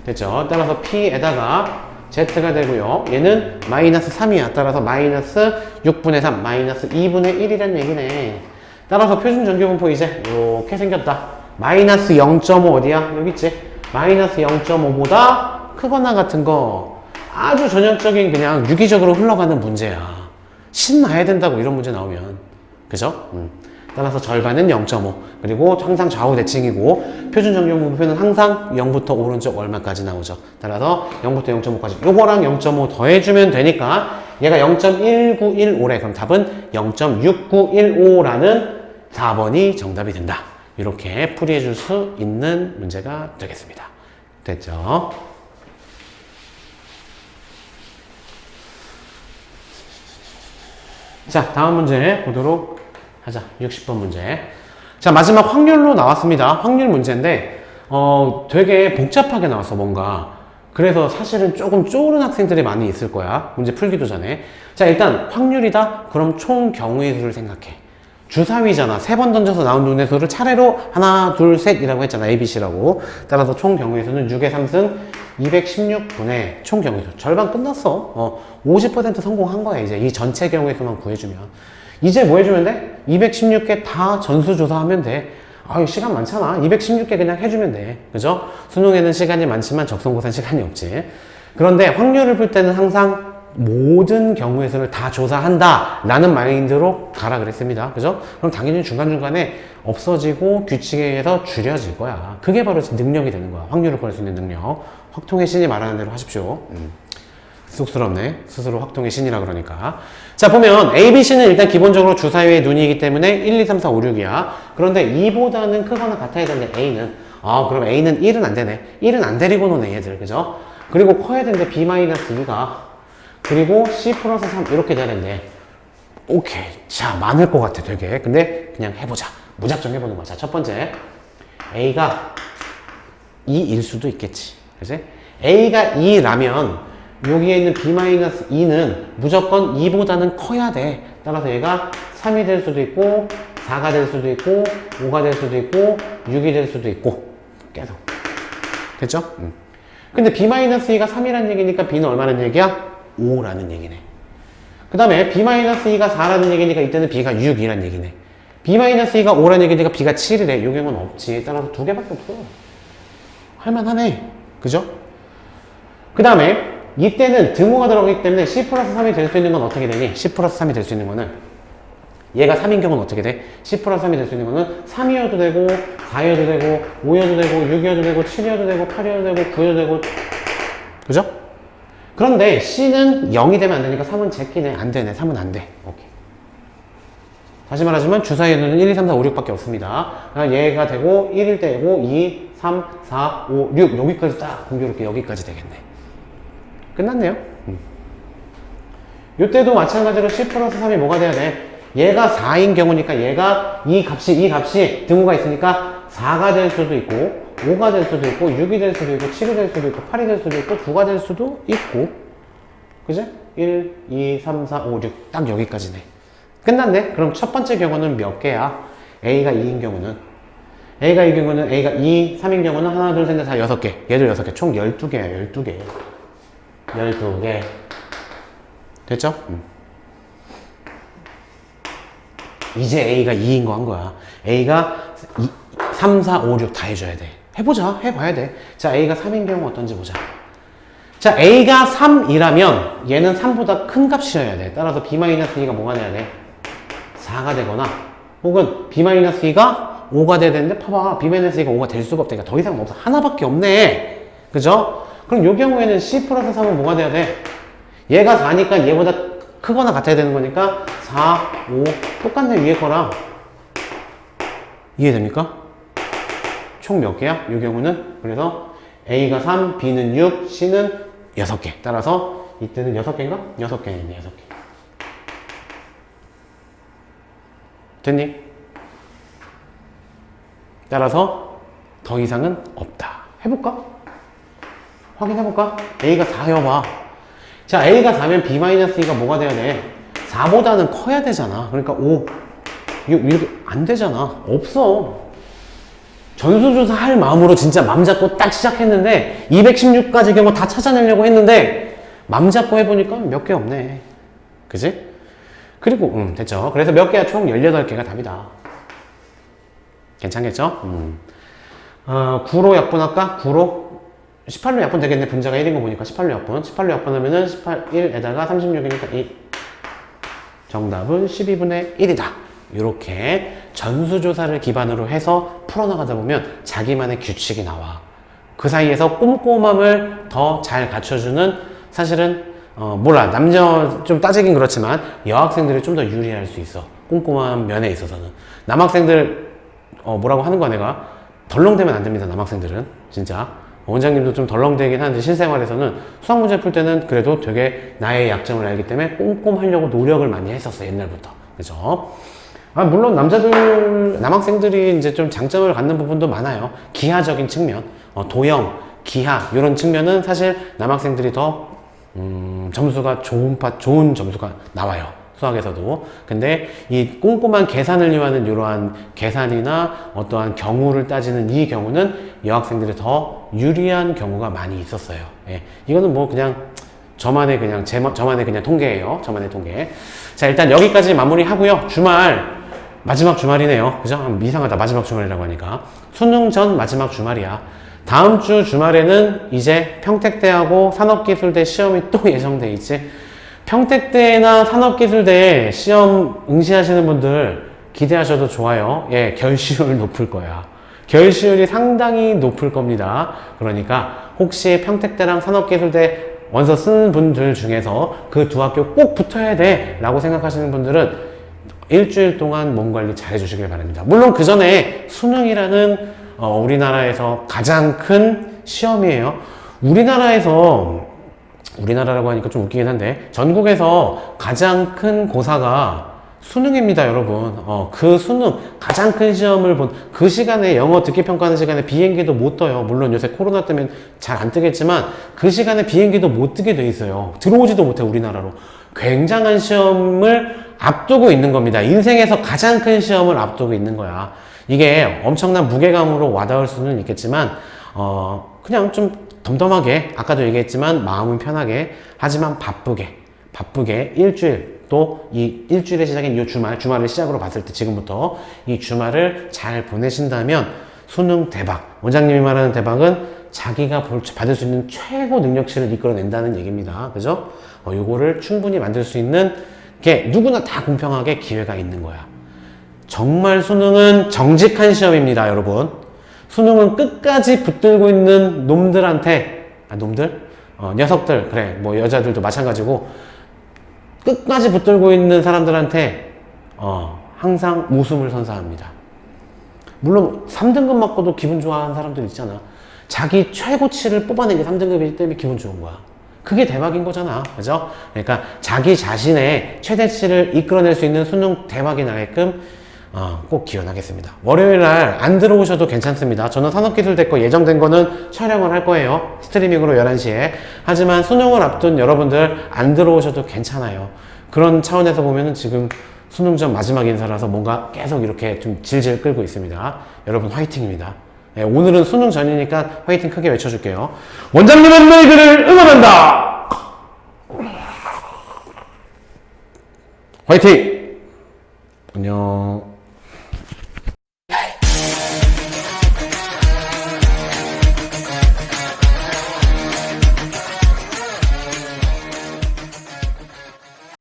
됐죠? 따라서 P에다가 Z가 되고요. 얘는 마이너스 3이야. 따라서 마이너스 6분의 3, 마이너스 2분의 1이란 얘기네. 따라서 표준 정규분포 이제 이렇게 생겼다. 마이너스 0.5 어디야? 여기 있지? 마이너스 0.5보다 크거나 같은 거 아주 전형적인 그냥 유기적으로 흘러가는 문제야. 신나야 된다고 이런 문제 나오면. 그죠? 따라서 절반은 0.5. 그리고 항상 좌우 대칭이고 표준 정규분포는 항상 0부터 오른쪽 얼마까지 나오죠. 따라서 0부터 0.5까지 요거랑 0.5 더해주면 되니까 얘가 0.1915래. 그럼 답은 0.6915라는 4번이 정답이 된다. 이렇게 풀이해 줄 수 있는 문제가 되겠습니다. 됐죠? 자, 다음 문제 보도록 하자. 60번 문제. 자, 마지막 확률로 나왔습니다. 확률 문제인데 되게 복잡하게 나왔어, 뭔가. 그래서 사실은 조금 쪼는 학생들이 많이 있을 거야. 문제 풀기도 전에. 자, 일단 확률이다? 그럼 총 경우의 수를 생각해. 주사위잖아. 3번 던져서 나온 눈의 수를 차례로 하나, 둘, 셋이라고 했잖아. ABC라고. 따라서 총 경우의 수는 6의 3승 216분의 총 경우의 수. 절반 끝났어. 50% 성공한 거야. 이제 이 전체 경우의 수만 구해주면. 이제 뭐 해주면 돼? 216개 다 전수조사하면 돼. 아유, 시간 많잖아. 216개 그냥 해주면 돼. 그죠? 수능에는 시간이 많지만 적성고사는 시간이 없지. 그런데 확률을 풀 때는 항상 모든 경우의 수를 다 조사한다 라는 마인드로 가라 그랬습니다. 그죠? 그럼 당연히 중간중간에 없어지고 규칙에 의해서 줄여질 거야. 그게 바로 능력이 되는 거야. 확률을 구할 수 있는 능력. 확통의 신이 말하는 대로 하십시오. 쑥스럽네. 스스로 확통의 신이라 그러니까. 자, 보면 A, B, C는 일단 기본적으로 주사위의 눈이기 때문에 1, 2, 3, 4, 5, 6이야. 그런데 2보다는 크거나 같아야 되는데 A는 그럼 A는 1은 안 되네. 1은 안 데리고 노네 얘들. 그죠? 그리고 커야 되는데 B-2가 그리고 C 플러스 3 이렇게 돼야 되는데 오케이. 자, 많을 것 같아 되게. 근데 그냥 해보자. 무작정 해보는 거야. 자, 첫 번째 A가 2일 수도 있겠지. 그치? A가 2라면 여기에 있는 B-2는 무조건 2보다는 커야 돼. 따라서 얘가 3이 될 수도 있고 4가 될 수도 있고 5가 될 수도 있고 6이 될 수도 있고 계속. 됐죠? 근데 B-2가 3이라는 얘기니까 B는 얼마라는 얘기야? 5라는 얘기네. 그 다음에 B-2가 4라는 얘기니까 이때는 B가 6이라는 얘기네. B-2가 5라는 얘기니까 B가 7이래. 요 경우는 없지. 따라서 두 개밖에 없어. 할만하네. 그죠? 그 다음에 이때는 등호가 들어가기 때문에 C 플러스 3이 될 수 있는 건 어떻게 되니? C 플러스 3이 될 수 있는 거는 얘가 3인 경우는 어떻게 돼? C 플러스 3이 될 수 있는 거는 3이어도 되고 4이어도 되고 5이어도 되고 6이어도 되고 7이어도 되고 8이어도 되고 9이어도 되고. 그죠? 그런데 C는 0이 되면 안 되니까 3은 제끼네. 안 되네. 3은 안 돼. 오케이. 다시 말하지만 주사위에는 1, 2, 3, 4, 5, 6밖에 없습니다. 얘가 되고 1일 때고 2, 3, 4, 5, 6 여기까지 딱 공교롭게 여기까지 되겠네. 끝났네요. 이때도 마찬가지로 C 플러스 3이 뭐가 돼야 돼? 얘가 4인 경우니까 얘가 이 값이 등호가 있으니까 4가 될 수도 있고 5가 될 수도 있고 6이 될 수도 있고 7이 될 수도 있고 8이 될 수도 있고 9가 될 수도 있고. 그지? 1, 2, 3, 4, 5, 6 딱 여기까지네. 끝났네. 그럼 첫 번째 경우는 몇 개야? A가 2인 경우는 A가 2, 3인 경우는 하나, 둘, 셋, 넷, 다 6개. 얘도 6개. 총 12개야. 12개. 12개. 됐죠? 이제 A가 2인 거 한 거야. A가 3, 4, 5, 6 다 해줘야 돼. 해보자. 해봐야 돼. 자, A가 3인 경우 어떤지 보자. 자, A가 3이라면 얘는 3보다 큰 값이어야 돼. 따라서 B-2가 뭐가 돼야 돼? 4가 되거나 혹은 B-2가 5가 돼야 되는데 봐봐. B-2가 5가 될 수가 없다니까. 더 이상 없어. 하나밖에 없네. 그죠? 그럼 이 경우에는 C 플러스 3은 뭐가 돼야 돼? 얘가 4니까 얘보다 크거나 같아야 되는 거니까 4, 5 똑같네 위에 거랑. 이해됩니까? 총 몇 개야? 이 경우는. 그래서 A가 3, B는 6, C는 6개. 따라서 이때는 6개인가? 6개네, 6개. 됐니? 따라서 더 이상은 없다. 해볼까? 확인해볼까? A가 4여봐. 자, A가 4면 B-2가 뭐가 돼야 돼? 4보다는 커야 되잖아. 그러니까 5, 6, 이렇게 안 되잖아. 없어. 전수조사 할 마음으로 진짜 맘 잡고 딱 시작했는데 216가지 경우 다 찾아내려고 했는데 맘 잡고 해보니까 몇 개 없네. 그지? 그리고 됐죠. 그래서 몇 개야? 총 18개가 답이다. 괜찮겠죠? 9로 약분할까? 9로 18로 약분 되겠네. 분자가 1인 거 보니까 18로 약분. 18로 약분하면은 1에다가 36이니까 2. 정답은 12분의 1이다. 이렇게 전수조사를 기반으로 해서 풀어나가다 보면 자기만의 규칙이 나와. 그 사이에서 꼼꼼함을 더 잘 갖춰주는, 사실은 몰라, 남녀 좀 따지긴 그렇지만 여학생들이 좀 더 유리할 수 있어. 꼼꼼한 면에 있어서는. 남학생들 뭐라고 하는 거야. 내가 덜렁대면 안 됩니다. 남학생들은 진짜. 원장님도 좀 덜렁대긴 하는데 실생활에서는 수학 문제 풀 때는 그래도 되게 나의 약점을 알기 때문에 꼼꼼하려고 노력을 많이 했었어. 옛날부터. 그죠? 물론 남학생들이 이제 좀 장점을 갖는 부분도 많아요. 기하적인 측면, 도형, 기하, 이런 측면은 사실 남학생들이 더, 점수가 좋은 점수가 나와요. 수학에서도. 근데 이 꼼꼼한 계산을 요하는 이러한 계산이나 어떠한 경우를 따지는 이 경우는 여학생들이 더 유리한 경우가 많이 있었어요. 예. 이거는 뭐 그냥 저만의 그냥 통계예요. 저만의 통계. 자, 일단 여기까지 마무리 하고요. 마지막 주말이네요. 그죠? 이상하다. 마지막 주말이라고 하니까. 수능 전 마지막 주말이야. 다음 주 주말에는 이제 평택대하고 산업기술대 시험이 또 예정돼 있지. 평택대나 산업기술대 시험 응시하시는 분들 기대하셔도 좋아요. 예, 결시율 높을 거야. 결시율이 상당히 높을 겁니다. 그러니까 혹시 평택대랑 산업기술대 원서 쓰는 분들 중에서 그 두 학교 꼭 붙어야 돼 라고 생각하시는 분들은 일주일 동안 몸 관리 잘 해주시길 바랍니다. 물론 그 전에 수능이라는 우리나라에서 가장 큰 시험이에요. 우리나라라고 하니까 좀 웃기긴 한데 전국에서 가장 큰 고사가 수능입니다, 여러분. 그 수능 가장 큰 시험을 본 그 시간에 영어 듣기 평가하는 시간에 비행기도 못 떠요. 물론 요새 코로나 때문에 잘 안 뜨겠지만 그 시간에 비행기도 못 뜨게 돼 있어요. 들어오지도 못해, 우리나라로. 굉장한 시험을 앞두고 있는 겁니다. 인생에서 가장 큰 시험을 앞두고 있는 거야. 이게 엄청난 무게감으로 와닿을 수는 있겠지만 그냥 좀 덤덤하게, 아까도 얘기했지만 마음은 편하게, 하지만 바쁘게 일주일, 또 이 일주일의 시작인 이 주말을 시작으로 봤을 때 지금부터 이 주말을 잘 보내신다면 수능 대박. 원장님이 말하는 대박은 자기가 받을 수 있는 최고 능력치를 이끌어낸다는 얘기입니다. 그죠? 요거를 충분히 만들 수 있는 게 누구나 다 공평하게 기회가 있는 거야. 정말 수능은 정직한 시험입니다, 여러분. 수능은 끝까지 붙들고 있는 녀석들, 그래, 뭐 여자들도 마찬가지고 끝까지 붙들고 있는 사람들한테 항상 웃음을 선사합니다. 물론 3등급 맞고도 기분 좋아하는 사람들 있잖아. 자기 최고치를 뽑아낸 게 3등급이기 때문에 기분 좋은 거야. 그게 대박인 거잖아. 그죠? 그러니까 자기 자신의 최대치를 이끌어낼 수 있는 수능 대박이 나게끔 꼭 기원하겠습니다. 월요일날 안 들어오셔도 괜찮습니다. 저는 산업기술대 거 예정된 거는 촬영을 할 거예요. 스트리밍으로 11시에. 하지만 수능을 앞둔 여러분들 안 들어오셔도 괜찮아요. 그런 차원에서 보면은 지금 수능 전 마지막 인사라서 뭔가 계속 이렇게 좀 질질 끌고 있습니다. 여러분 화이팅입니다. 네, 오늘은 수능 전이니까 화이팅 크게 외쳐줄게요. 원장님은 너희들을 응원한다! 화이팅! 안녕.